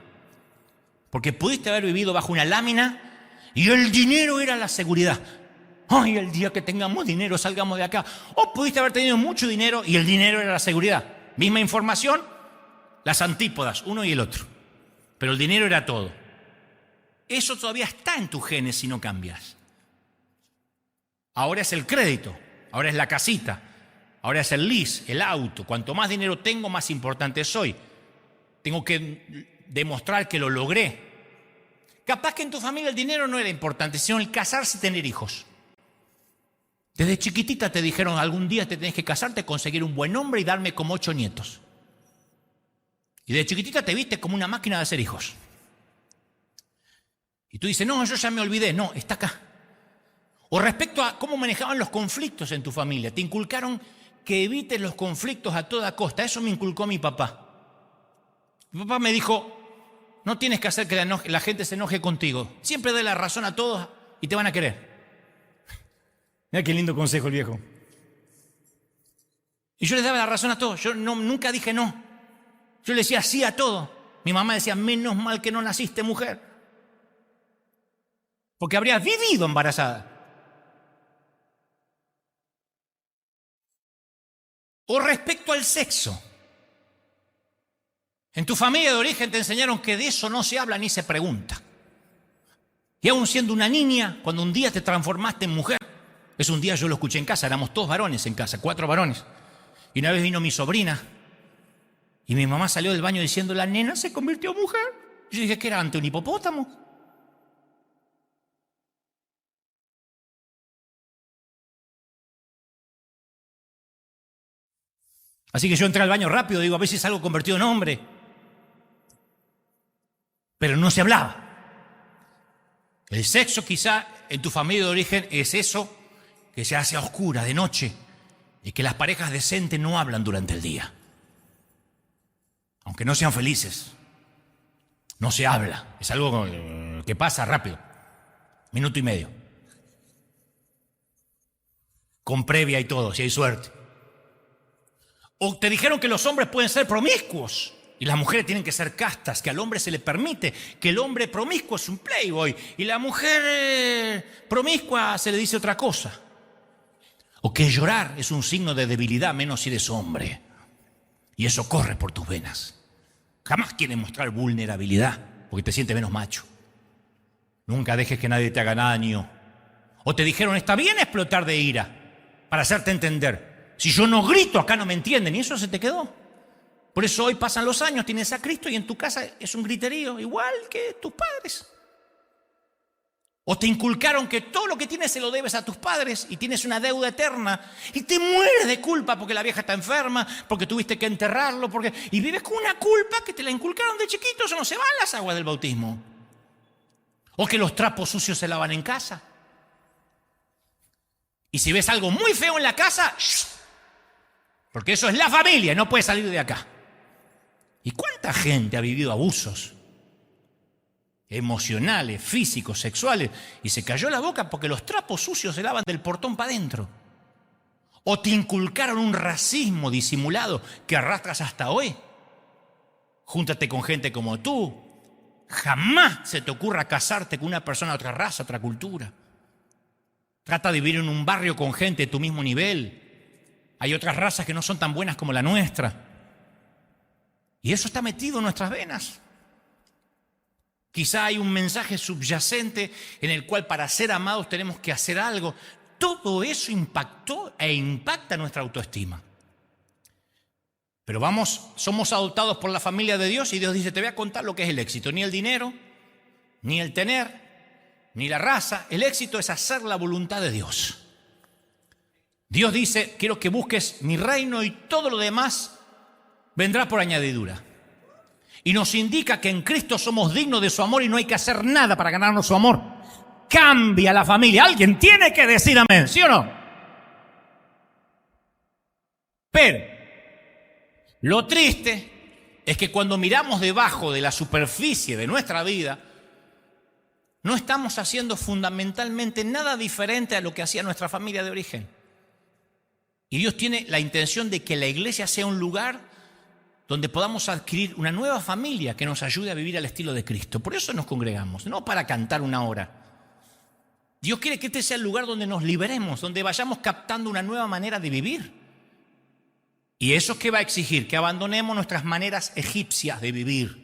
Porque pudiste haber vivido bajo una lámina y el dinero era la seguridad. Ay, el día que tengamos dinero salgamos de acá. O pudiste haber tenido mucho dinero y el dinero era la seguridad. Misma información, las antípodas, uno y el otro. Pero el dinero era todo. Eso todavía está en tus genes si no cambias. Ahora es el crédito, ahora es la casita. Ahora es el lease, el auto. Cuanto más dinero tengo, más importante soy. Tengo que demostrar que lo logré. Capaz que en tu familia el dinero no era importante, sino el casarse y tener hijos. Desde chiquitita te dijeron, algún día te tenés que casarte, conseguir un buen hombre y darme como 8 nietos. Y desde chiquitita te viste como una máquina de hacer hijos. Y tú dices, no, yo ya me olvidé. No, está acá. O respecto a cómo manejaban los conflictos en tu familia. Te inculcaron que evites los conflictos a toda costa. Eso me inculcó mi papá. Mi papá me dijo, no tienes que hacer que la gente se enoje contigo. Siempre dé la razón a todos y te van a querer. Mira qué lindo consejo el viejo. Y yo les daba la razón a todos. Yo nunca dije no. Yo le decía sí a todo. Mi mamá decía, menos mal que no naciste mujer, porque habrías vivido embarazada. O respecto al sexo. En tu familia de origen te enseñaron que de eso no se habla ni se pregunta. Y aún siendo una niña, cuando un día te transformaste en mujer, es un día yo lo escuché en casa, éramos todos varones en casa, 4 varones. Y una vez vino mi sobrina y mi mamá salió del baño diciendo, la nena se convirtió en mujer. Y yo dije, ¿qué era ante un hipopótamo? Así que yo entré al baño rápido, digo, a ver si salgo convertido en hombre. Pero no se hablaba. El sexo quizá en tu familia de origen es eso que se hace a oscura, de noche, y que las parejas decentes no hablan durante el día. Aunque no sean felices, no se habla. Es algo que pasa rápido, minuto y medio. Con previa y todo, si hay suerte. O te dijeron que los hombres pueden ser promiscuos. Y las mujeres tienen que ser castas, que al hombre se le permite, que el hombre promiscuo es un playboy y la mujer promiscua se le dice otra cosa. O que llorar es un signo de debilidad, menos si eres hombre. Y eso corre por tus venas. Jamás quieres mostrar vulnerabilidad, porque te sientes menos macho. Nunca dejes que nadie te haga daño. O te dijeron, está bien explotar de ira, para hacerte entender. Si yo no grito, acá no me entienden, y eso se te quedó. Por eso hoy pasan los años, tienes a Cristo y en tu casa es un griterío, igual que tus padres. O te inculcaron que todo lo que tienes se lo debes a tus padres y tienes una deuda eterna y te mueres de culpa porque la vieja está enferma, porque tuviste que enterrarlo, y vives con una culpa que te la inculcaron de chiquito, eso no se va a las aguas del bautismo. O que los trapos sucios se lavan en casa. Y si ves algo muy feo en la casa, porque eso es la familia, no puedes salir de acá. ¿Y cuánta gente ha vivido abusos emocionales, físicos, sexuales, y se cayó la boca porque los trapos sucios se lavan del portón para adentro? ¿O te inculcaron un racismo disimulado que arrastras hasta hoy? Júntate con gente como tú. Jamás se te ocurra casarte con una persona de otra raza, otra cultura. Trata de vivir en un barrio con gente de tu mismo nivel. Hay otras razas que no son tan buenas como la nuestra. Y eso está metido en nuestras venas. Quizá hay un mensaje subyacente en el cual para ser amados tenemos que hacer algo. Todo eso impactó e impacta nuestra autoestima. Pero somos adoptados por la familia de Dios y Dios dice, te voy a contar lo que es el éxito. Ni el dinero, ni el tener, ni la raza. El éxito es hacer la voluntad de Dios. Dios dice, quiero que busques mi reino y todo lo demás vendrá por añadidura. Y nos indica que en Cristo somos dignos de su amor y no hay que hacer nada para ganarnos su amor. Cambia la familia. Alguien tiene que decir amén, ¿sí o no? Pero lo triste es que cuando miramos debajo de la superficie de nuestra vida, no estamos haciendo fundamentalmente nada diferente a lo que hacía nuestra familia de origen. Y Dios tiene la intención de que la iglesia sea un lugar donde podamos adquirir una nueva familia que nos ayude a vivir al estilo de Cristo. Por eso nos congregamos, no para cantar una hora. Dios quiere que este sea el lugar donde nos liberemos, donde vayamos captando una nueva manera de vivir. ¿Y eso qué va a exigir? Que abandonemos nuestras maneras egipcias de vivir.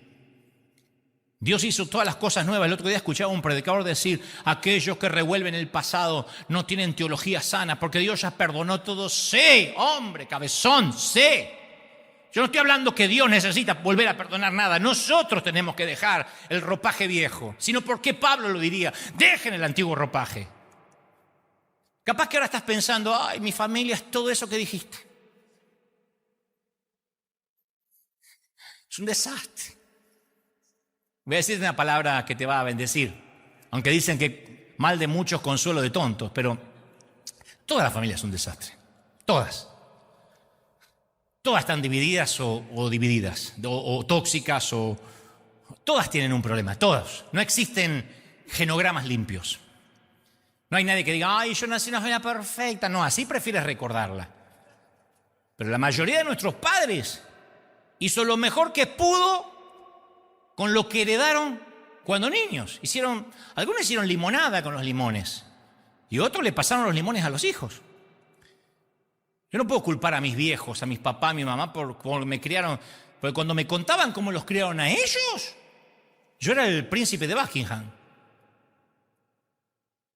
Dios hizo todas las cosas nuevas. El otro día escuchaba a un predicador decir, aquellos que revuelven el pasado no tienen teología sana, porque Dios ya perdonó todo. Sí, hombre, cabezón, sí. Yo no estoy hablando que Dios necesita volver a perdonar nada. Nosotros tenemos que dejar el ropaje viejo. Sino porque Pablo lo diría, dejen el antiguo ropaje. Capaz que ahora estás pensando, ay, mi familia es todo eso que dijiste. Es un desastre. Voy a decirte una palabra que te va a bendecir. Aunque dicen que mal de muchos, consuelo de tontos. Pero todas las familias son un desastre. Todas. Todas están divididas o divididas, o tóxicas, todas tienen un problema, todas. No existen genogramas limpios. No hay nadie que diga, ay, yo nací en una familia perfecta. No, así prefieres recordarla. Pero la mayoría de nuestros padres hizo lo mejor que pudo con lo que heredaron cuando niños. Algunos hicieron limonada con los limones y otros le pasaron los limones a los hijos. Yo no puedo culpar a mis viejos, a mis papás, a mi mamá, por cómo me criaron. Porque cuando me contaban cómo los criaron a ellos, yo era el príncipe de Buckingham.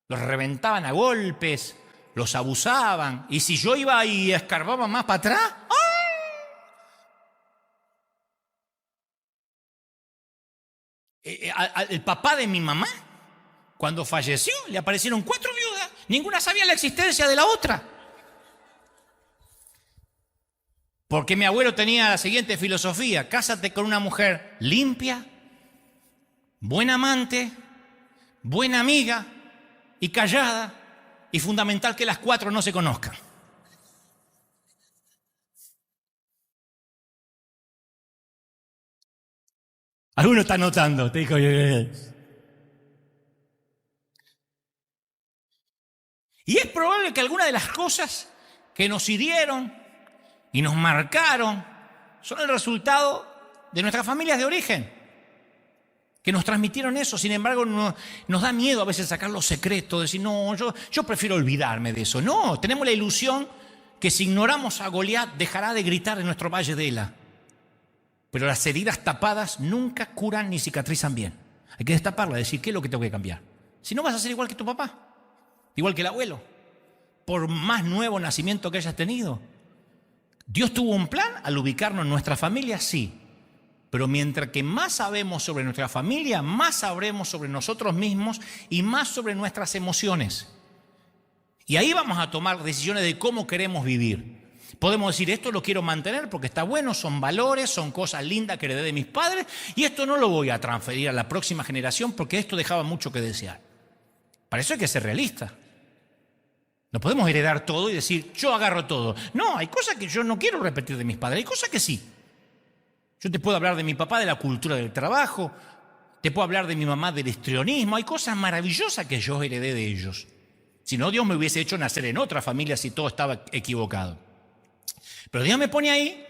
Los reventaban a golpes, los abusaban. Y si yo iba y escarbaba más para atrás, el papá de mi mamá, cuando falleció, le aparecieron 4 viudas. Ninguna sabía la existencia de la otra. Porque mi abuelo tenía la siguiente filosofía: cásate con una mujer limpia, buena amante, buena amiga y callada, y fundamental que las 4 no se conozcan. Alguno está notando, te dijo. Y es probable que algunas de las cosas que nos hirieron y nos marcaron son el resultado de nuestras familias de origen, que nos transmitieron eso. Sin embargo, nos da miedo a veces sacar los secretos, decir, no, yo prefiero olvidarme de eso. No, tenemos la ilusión que si ignoramos a Goliat, dejará de gritar en nuestro valle de Ela. Pero las heridas tapadas nunca curan ni cicatrizan bien. Hay que destaparla, decir, ¿qué es lo que tengo que cambiar? Si no, vas a ser igual que tu papá, igual que el abuelo, por más nuevo nacimiento que hayas tenido. ¿Dios tuvo un plan al ubicarnos en nuestra familia? Sí. Pero mientras que más sabemos sobre nuestra familia, más sabremos sobre nosotros mismos y más sobre nuestras emociones. Y ahí vamos a tomar decisiones de cómo queremos vivir. Podemos decir, esto lo quiero mantener porque está bueno, son valores, son cosas lindas que heredé de mis padres, y esto no lo voy a transferir a la próxima generación porque esto dejaba mucho que desear. Para eso hay que ser realista. No podemos heredar todo y decir, yo agarro todo. No, hay cosas que yo no quiero repetir de mis padres, hay cosas que sí. Yo te puedo hablar de mi papá, de la cultura del trabajo, te puedo hablar de mi mamá, del histrionismo. Hay cosas maravillosas que yo heredé de ellos. Si no, Dios me hubiese hecho nacer en otra familia si todo estaba equivocado. Pero Dios me pone ahí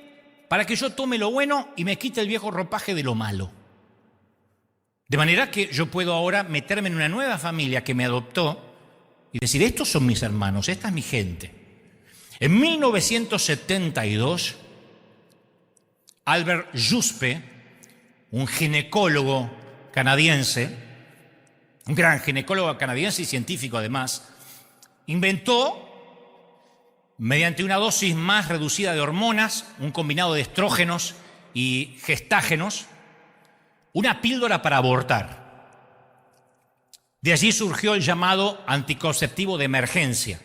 para que yo tome lo bueno y me quite el viejo ropaje de lo malo. De manera que yo puedo ahora meterme en una nueva familia que me adoptó y decir, estos son mis hermanos, esta es mi gente. En 1972, Albert Juspe, un ginecólogo canadiense, un gran ginecólogo canadiense y científico además, inventó, mediante una dosis más reducida de hormonas, un combinado de estrógenos y gestágenos, una píldora para abortar. De allí surgió el llamado anticonceptivo de emergencia,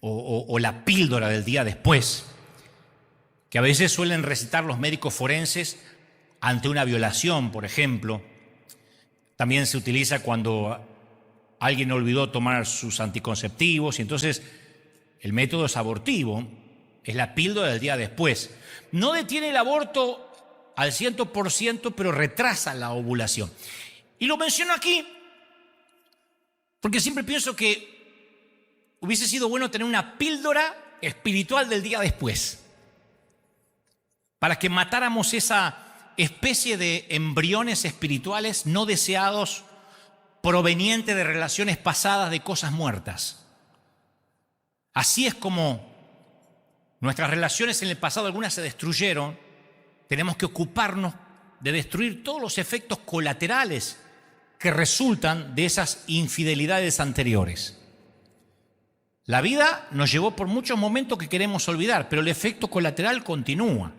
o la píldora del día después, que a veces suelen recitar los médicos forenses ante una violación, por ejemplo. También se utiliza cuando alguien olvidó tomar sus anticonceptivos y entonces el método es abortivo, es la píldora del día después. No detiene el aborto al 100%, pero retrasa la ovulación. Y lo menciono aquí porque siempre pienso que hubiese sido bueno tener una píldora espiritual del día después, para que matáramos esa especie de embriones espirituales no deseados provenientes de relaciones pasadas de cosas muertas. Así es como nuestras relaciones en el pasado, algunas se destruyeron, tenemos que ocuparnos de destruir todos los efectos colaterales que resultan de esas infidelidades anteriores. La vida nos llevó por muchos momentos que queremos olvidar, pero el efecto colateral continúa.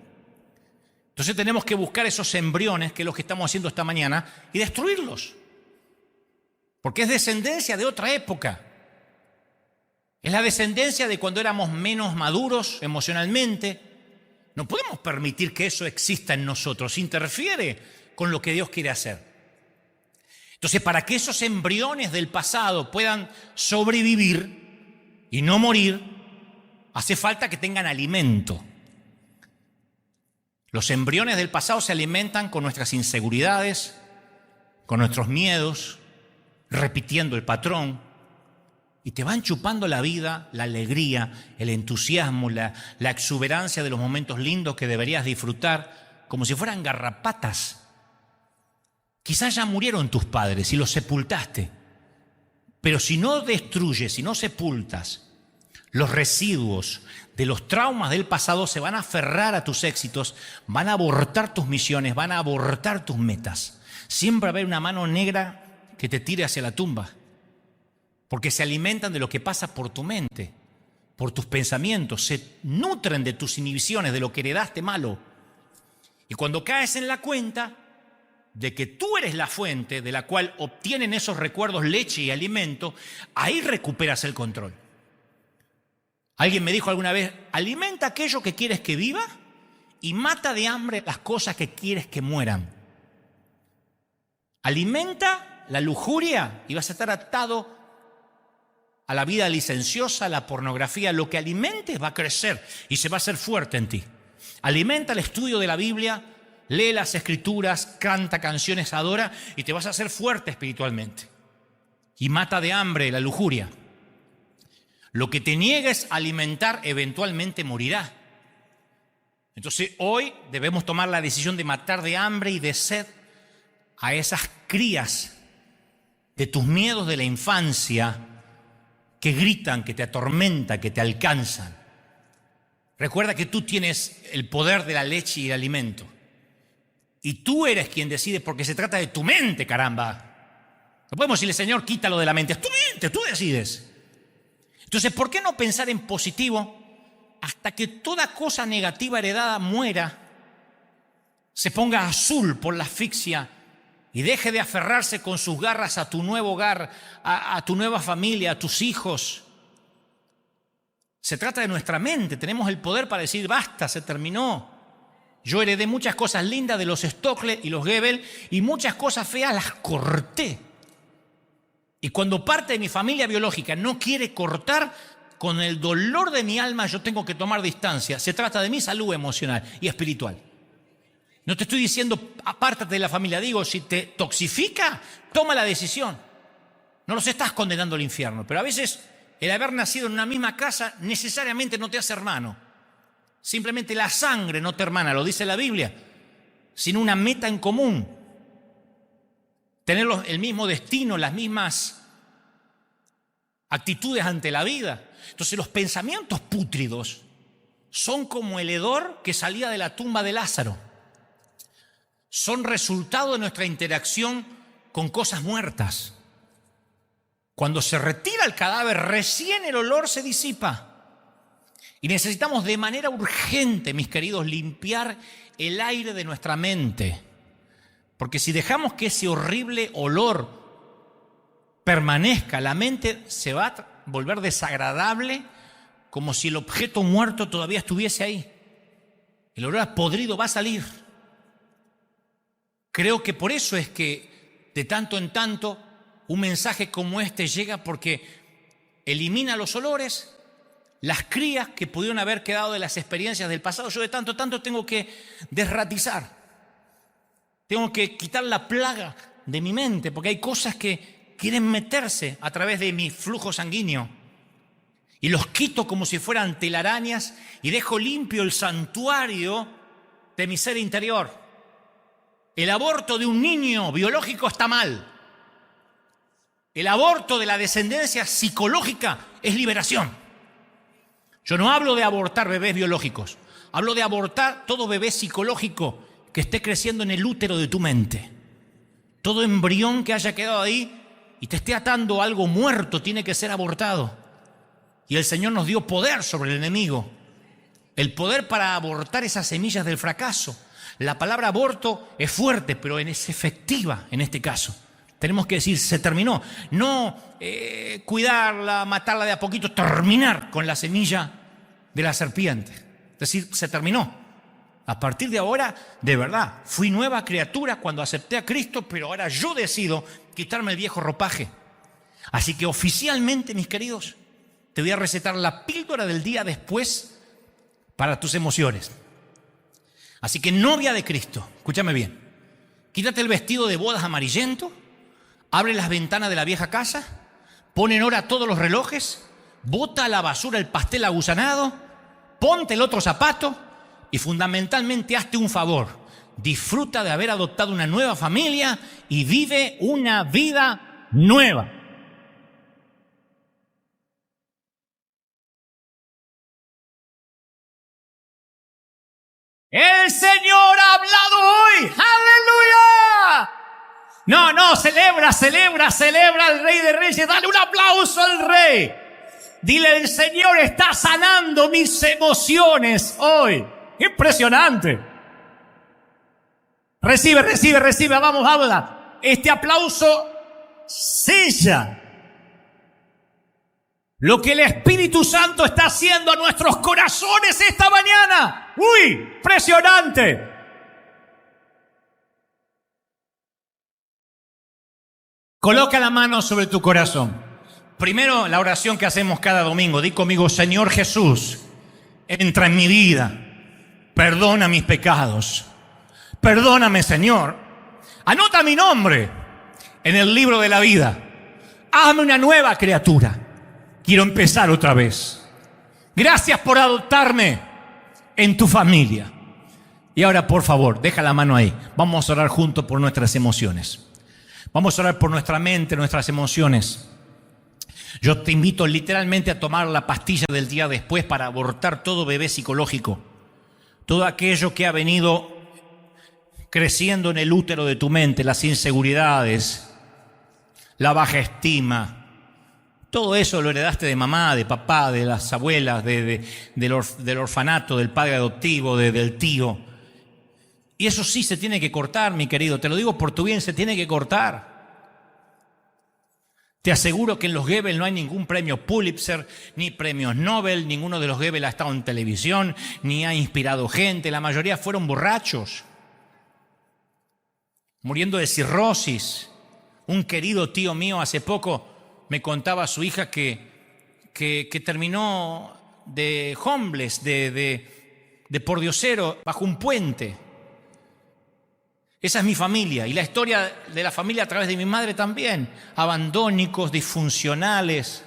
Entonces tenemos que buscar esos embriones, que es lo que estamos haciendo esta mañana, y destruirlos. Porque es descendencia de otra época. Es la descendencia de cuando éramos menos maduros emocionalmente. No podemos permitir que eso exista en nosotros. Interfiere con lo que Dios quiere hacer. Entonces, para que esos embriones del pasado puedan sobrevivir y no morir, hace falta que tengan alimento. Los embriones del pasado se alimentan con nuestras inseguridades, con nuestros miedos, repitiendo el patrón, y te van chupando la vida, la alegría, el entusiasmo, la exuberancia de los momentos lindos que deberías disfrutar, como si fueran garrapatas. Quizás ya murieron tus padres y los sepultaste, pero si no destruyes, si no sepultas, los residuos de los traumas del pasado se van a aferrar a tus éxitos, van a abortar tus misiones, van a abortar tus metas. Siempre va a haber una mano negra que te tire hacia la tumba, porque se alimentan de lo que pasa por tu mente, por tus pensamientos, se nutren de tus inhibiciones, de lo que heredaste malo. Y cuando caes en la cuenta de que tú eres la fuente de la cual obtienen esos recuerdos leche y alimento, ahí recuperas el control. Alguien me dijo alguna vez, alimenta aquello que quieres que viva y mata de hambre las cosas que quieres que mueran. Alimenta la lujuria y vas a estar atado a la vida licenciosa, a la pornografía. Lo que alimentes va a crecer y se va a hacer fuerte en ti. Alimenta el estudio de la Biblia, lee las Escrituras, canta canciones, adora y te vas a hacer fuerte espiritualmente. Y mata de hambre la lujuria. Lo que te niegues a alimentar eventualmente morirá. Entonces hoy debemos tomar la decisión de matar de hambre y de sed a esas crías de tus miedos de la infancia que gritan, que te atormentan, que te alcanzan. Recuerda que tú tienes el poder de la leche y el alimento. Y tú eres quien decide, porque se trata de tu mente, caramba. No podemos decirle, Señor, quítalo de la mente. Es tu mente, tú decides. Entonces, ¿por qué no pensar en positivo hasta que toda cosa negativa heredada muera, se ponga azul por la asfixia y deje de aferrarse con sus garras a tu nuevo hogar, a tu nueva familia, a tus hijos? Se trata de nuestra mente. Tenemos el poder para decir, basta, se terminó. Yo heredé muchas cosas lindas de los Stokles y los Goebbels y muchas cosas feas las corté. Y cuando parte de mi familia biológica no quiere cortar, con el dolor de mi alma yo tengo que tomar distancia. Se trata de mi salud emocional y espiritual. No te estoy diciendo apártate de la familia. Digo, si te toxifica, toma la decisión. No los estás condenando al infierno, pero a veces el haber nacido en una misma casa necesariamente no te hace hermano. Simplemente la sangre no te hermana, lo dice la Biblia, sino una meta en común. Tener el mismo destino, las mismas actitudes ante la vida. Entonces los pensamientos pútridos son como el hedor que salía de la tumba de Lázaro. Son resultado de nuestra interacción con cosas muertas. Cuando se retira el cadáver, recién el olor se disipa. Y necesitamos de manera urgente, mis queridos, limpiar el aire de nuestra mente. Porque si dejamos que ese horrible olor permanezca, la mente se va a volver desagradable, como si el objeto muerto todavía estuviese ahí. El olor a podrido va a salir. Creo que por eso es que de tanto en tanto un mensaje como este llega, porque elimina los olores, las crías que pudieron haber quedado de las experiencias del pasado. Yo de tanto tengo que desratizar. Tengo que quitar la plaga de mi mente, porque hay cosas que quieren meterse a través de mi flujo sanguíneo. Y los quito como si fueran telarañas y dejo limpio el santuario de mi ser interior. El aborto de un niño biológico está mal. El aborto de la descendencia psicológica es liberación. Yo no hablo de abortar bebés biológicos. Hablo de abortar todo bebé psicológico que esté creciendo en el útero de tu mente. Todo embrión que haya quedado ahí y te esté atando a algo muerto tiene que ser abortado. Y el Señor nos dio poder sobre el enemigo. El poder para abortar esas semillas del fracaso. La palabra aborto es fuerte, pero es efectiva en este caso. Tenemos que decir, se terminó. No cuidarla, matarla de a poquito, terminar con la semilla de la serpiente. Es decir, se terminó. A partir de ahora, de verdad, fui nueva criatura cuando acepté a Cristo, pero ahora yo decido quitarme el viejo ropaje. Así que oficialmente, mis queridos, te voy a recetar la píldora del día después para tus emociones. Así que novia de Cristo, escúchame bien, quítate el vestido de bodas amarillento, abre las ventanas de la vieja casa, pon en hora todos los relojes, bota a la basura el pastel agusanado, ponte el otro zapato y fundamentalmente hazte un favor. Disfruta de haber adoptado una nueva familia y vive una vida nueva. El Señor ha hablado hoy. ¡Aleluya! No, celebra al Rey de Reyes. Dale un aplauso al Rey. Dile, el Señor está sanando mis emociones hoy. Impresionante. Recibe. Vamos, habla. Este aplauso sella lo que el Espíritu Santo está haciendo a nuestros corazones esta mañana. ¡Uy! ¡Impresionante! Coloca la mano sobre tu corazón. Primero, la oración que hacemos cada domingo. Di conmigo, Señor Jesús, entra en mi vida. Perdona mis pecados. Perdóname, Señor. Anota mi nombre en el libro de la vida. Hazme una nueva criatura. Quiero empezar otra vez. Gracias por adoptarme en tu familia. Y ahora, por favor, deja la mano ahí. Vamos a orar juntos por nuestras emociones. Vamos a orar por nuestra mente, nuestras emociones. Yo te invito literalmente a tomar la pastilla del día después para abortar todo bebé psicológico. Todo aquello que ha venido creciendo en el útero de tu mente, las inseguridades, la baja estima. Todo eso lo heredaste de mamá, de papá, de las abuelas, del orfanato, del padre adoptivo, del tío. Y eso sí se tiene que cortar, mi querido. Te lo digo por tu bien, se tiene que cortar. Te aseguro que en los Goebbels no hay ningún premio Pulitzer, ni premios Nobel. Ninguno de los Goebbels ha estado en televisión, ni ha inspirado gente. La mayoría fueron borrachos, muriendo de cirrosis. Un querido tío mío hace poco me contaba a su hija que terminó de homeless, de pordiosero, bajo un puente. Esa es mi familia, y la historia de la familia a través de mi madre también. Abandónicos, disfuncionales.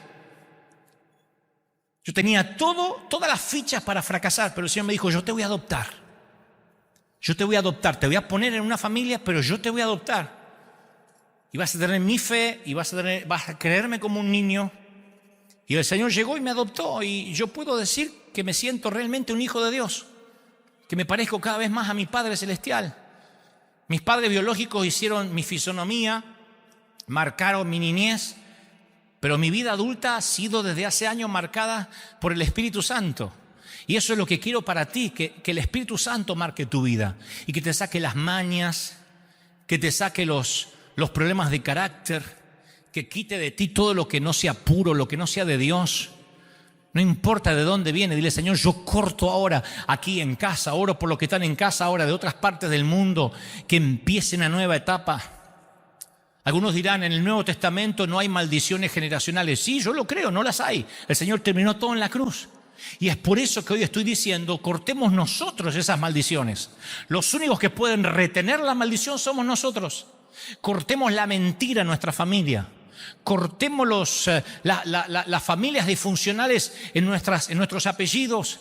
Yo tenía todas las fichas para fracasar, pero el Señor me dijo: yo te voy a adoptar. Yo te voy a adoptar, te voy a poner en una familia, pero yo te voy a adoptar. Y vas a tener mi fe, y vas a creerme como un niño. Y el Señor llegó y me adoptó, y yo puedo decir que me siento realmente un hijo de Dios, que me parezco cada vez más a mi Padre Celestial. Mis padres biológicos hicieron mi fisonomía, marcaron mi niñez, pero mi vida adulta ha sido desde hace años marcada por el Espíritu Santo. Y eso es lo que quiero para ti, que el Espíritu Santo marque tu vida y que te saque las mañas, que te saque los problemas de carácter, que quite de ti todo lo que no sea puro, lo que no sea de Dios. No importa de dónde viene, dile: Señor, yo corto ahora aquí en casa, oro por los que están en casa ahora de otras partes del mundo, que empiece una nueva etapa. Algunos dirán: en el Nuevo Testamento no hay maldiciones generacionales. Sí, yo lo creo, no las hay. El Señor terminó todo en la cruz. Y es por eso que hoy estoy diciendo: cortemos nosotros esas maldiciones. Los únicos que pueden retener la maldición somos nosotros. Cortemos la mentira en nuestra familia. Cortemos las familias disfuncionales en nuestros apellidos.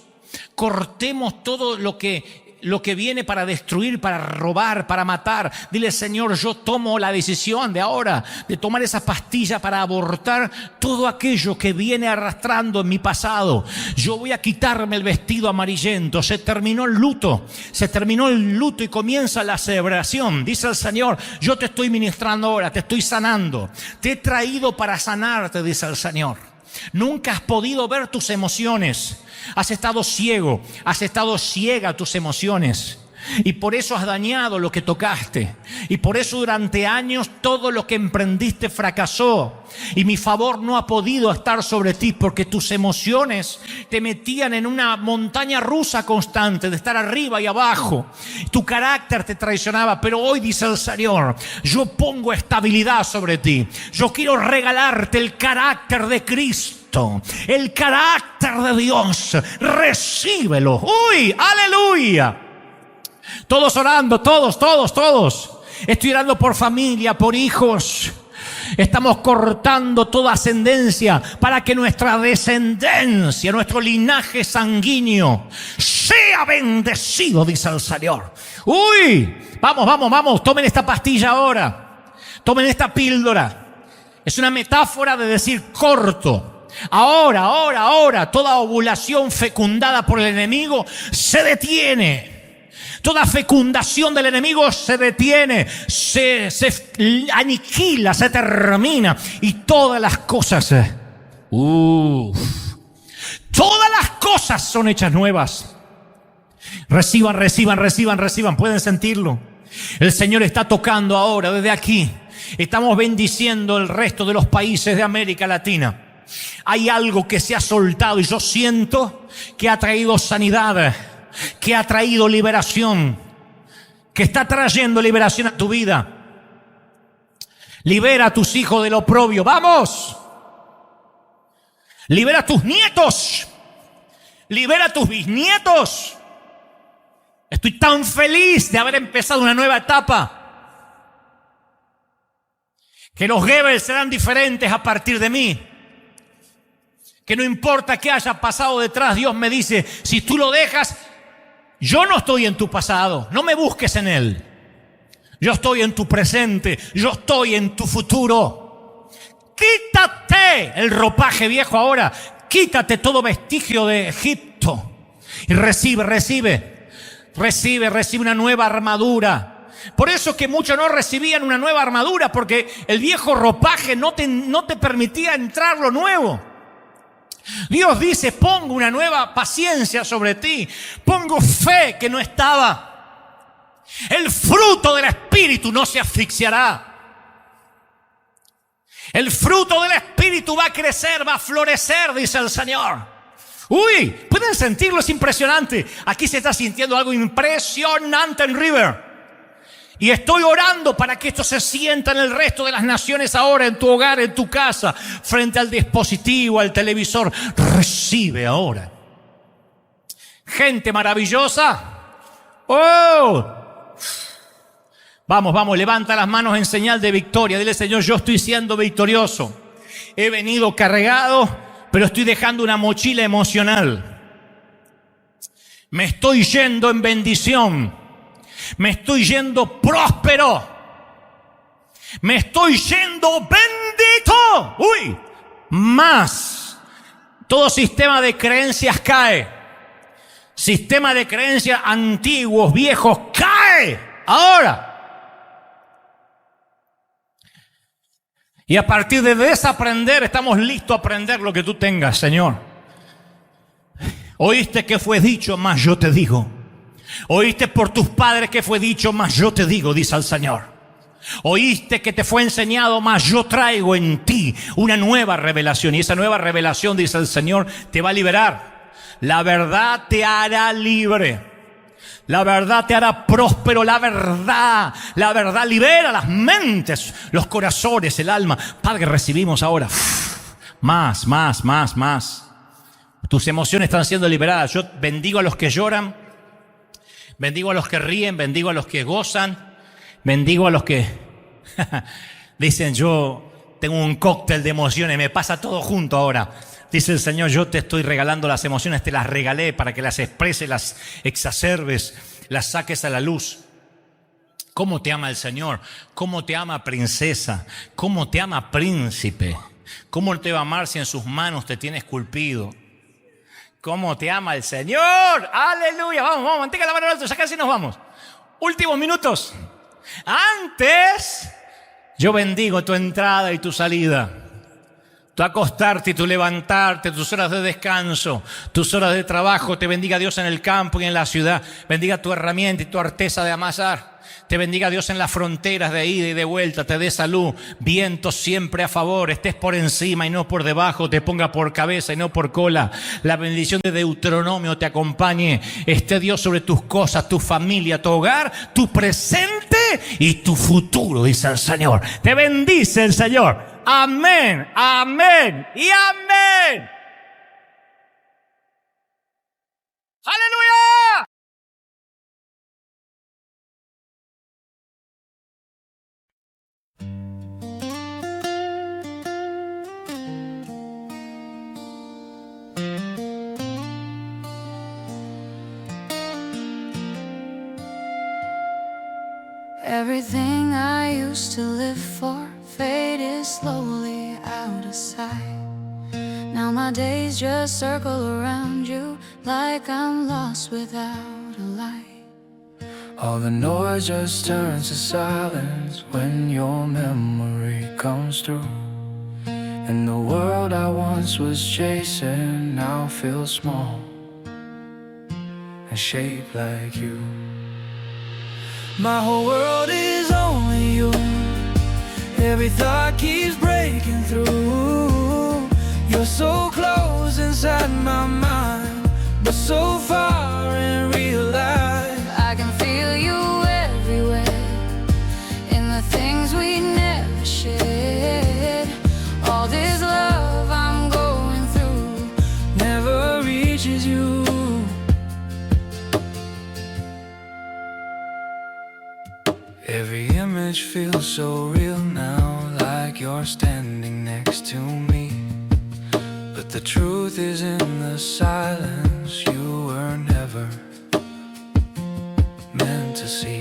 Cortemos todo lo que viene para destruir, para robar, para matar. Dile: Señor, yo tomo la decisión de ahora de tomar esa pastilla para abortar todo aquello que viene arrastrando en mi pasado. Yo voy a quitarme el vestido amarillento. Se terminó el luto y comienza la celebración. Dice el Señor: yo te estoy ministrando ahora, te estoy sanando. Te he traído para sanarte, dice el Señor. Nunca has podido ver tus emociones. Has estado ciego, has estado ciega a tus emociones. Y por eso has dañado lo que tocaste. Y por eso durante años todo lo que emprendiste fracasó. Y mi favor no ha podido estar sobre ti porque tus emociones te metían en una montaña rusa constante de estar arriba y abajo. Tu carácter te traicionaba. Pero hoy dice el Señor: yo pongo estabilidad sobre ti. Yo quiero regalarte el carácter de Cristo. El carácter de Dios. Recíbelo. ¡Uy! ¡Aleluya! Todos orando, todos. Estoy orando por familia, por hijos. Estamos cortando toda ascendencia para que nuestra descendencia, nuestro linaje sanguíneo sea bendecido, dice el Señor. ¡Uy! Vamos. Tomen esta pastilla ahora. Tomen esta píldora. Es una metáfora de decir corto. Ahora, toda ovulación fecundada por el enemigo se detiene. Toda fecundación del enemigo se detiene, se aniquila, se termina. Y todas las cosas, todas las cosas son hechas nuevas. Reciban. Pueden sentirlo. El Señor está tocando ahora desde aquí. Estamos bendiciendo el resto de los países de América Latina. Hay algo que se ha soltado y yo siento que ha traído sanidad, que ha traído liberación, que está trayendo liberación a tu vida. Libera a tus hijos del oprobio. ¡Vamos! Libera a tus nietos. Libera a tus bisnietos. Estoy tan feliz de haber empezado una nueva etapa. Que los Goebbels serán diferentes a partir de mí. Que no importa qué haya pasado detrás, Dios me dice: si tú lo dejas, Yo no estoy en tu pasado, no me busques en él. Yo estoy en tu presente, yo estoy en tu futuro. Quítate el ropaje viejo ahora, quítate todo vestigio de Egipto y recibe una nueva armadura. Por eso que muchos no recibían una nueva armadura, porque el viejo ropaje no te permitía entrar lo nuevo. Dios dice, pongo una nueva paciencia sobre ti, pongo fe que no estaba. El fruto del Espíritu no se asfixiará. El fruto del Espíritu va a crecer, va a florecer, dice el Señor. Uy, ¿pueden sentirlo? Es impresionante. Aquí se está sintiendo algo impresionante en River. Y estoy orando para que esto se sienta en el resto de las naciones ahora, en tu hogar, en tu casa, frente al dispositivo, al televisor. Recibe ahora. Gente maravillosa. ¡Oh! Vamos, levanta las manos en señal de victoria. Dile, Señor, yo estoy siendo victorioso. He venido cargado, pero estoy dejando una mochila emocional. Me estoy yendo en bendición. Me estoy yendo próspero. Me estoy yendo bendito. Uy, más. Todo sistema de creencias cae. Sistema de creencias antiguos, viejos, cae. Ahora. Y a partir de desaprender, estamos listos a aprender lo que tú tengas, Señor. Oíste que fue dicho, mas yo te digo. Oíste por tus padres que fue dicho, mas yo te digo, dice el Señor. Oíste que te fue enseñado, mas yo traigo en ti una nueva revelación. Y esa nueva revelación, dice el Señor, te va a liberar. La verdad te hará libre. La verdad te hará próspero. La verdad libera las mentes, los corazones, el alma. Padre, recibimos ahora más. Tus emociones están siendo liberadas. Yo bendigo a los que lloran, bendigo a los que ríen, bendigo a los que gozan, bendigo a los que dicen, yo tengo un cóctel de emociones, me pasa todo junto ahora. Dice el Señor, yo te estoy regalando las emociones, te las regalé para que las expreses, las exacerbes, las saques a la luz. ¿Cómo te ama el Señor? ¿Cómo te ama princesa? ¿Cómo te ama príncipe? ¿Cómo te va a amar si en sus manos te tiene esculpido? ¿Cómo te ama el Señor? ¡Aleluya! Vamos, mantenga la mano en alto, ya casi nos vamos. Últimos minutos. Antes, yo bendigo tu entrada y tu salida. Tu acostarte y tu levantarte, tus horas de descanso, tus horas de trabajo. Te bendiga Dios en el campo y en la ciudad. Bendiga tu herramienta y tu arteza de amasar. Te bendiga Dios en las fronteras de ida y de vuelta. Te dé salud, viento siempre a favor. Estés por encima y no por debajo. Te ponga por cabeza y no por cola. La bendición de Deuteronomio te acompañe. Esté Dios sobre tus cosas, tu familia, tu hogar, tu presente y tu futuro, dice el Señor. Te bendice el Señor. Amén, amén y amén. ¡Aleluya! Everything I used to live for faded slowly out of sight. Now my days just circle around you like I'm lost without a light. All the noise just turns to silence when your memory comes through. And the world I once was chasing now feels small and shaped like you. My whole world is only you. Every thought keeps breaking through. You're so close inside my mind, but so far in real life. I can feel you everywhere, in the things we never shared. All this love I'm going through never reaches you. Every image feels so real now, like you're standing next to me. But the truth is in the silence, you were never to see.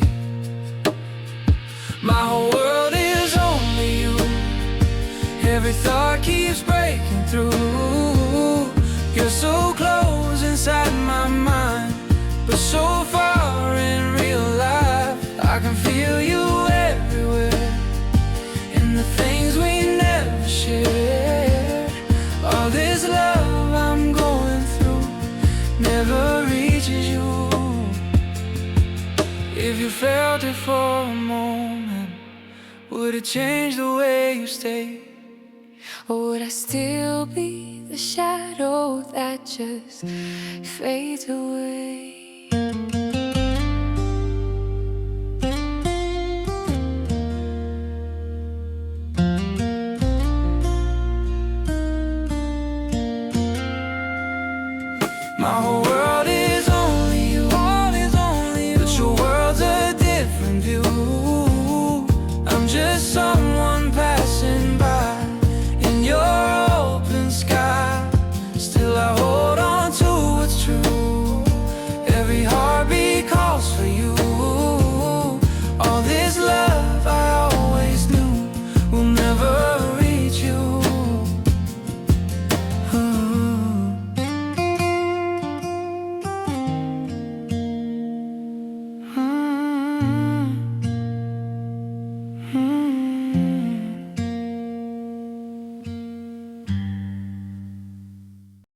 My whole world is only you. Every thought keeps breaking through. You're so close inside my mind, but so far in real life. I can feel you everywhere, in the things we never shared. All this love I'm going through never reaches you. If you felt it for a moment, would it change the way you stay? Or would I still be the shadow that just fades away? My whole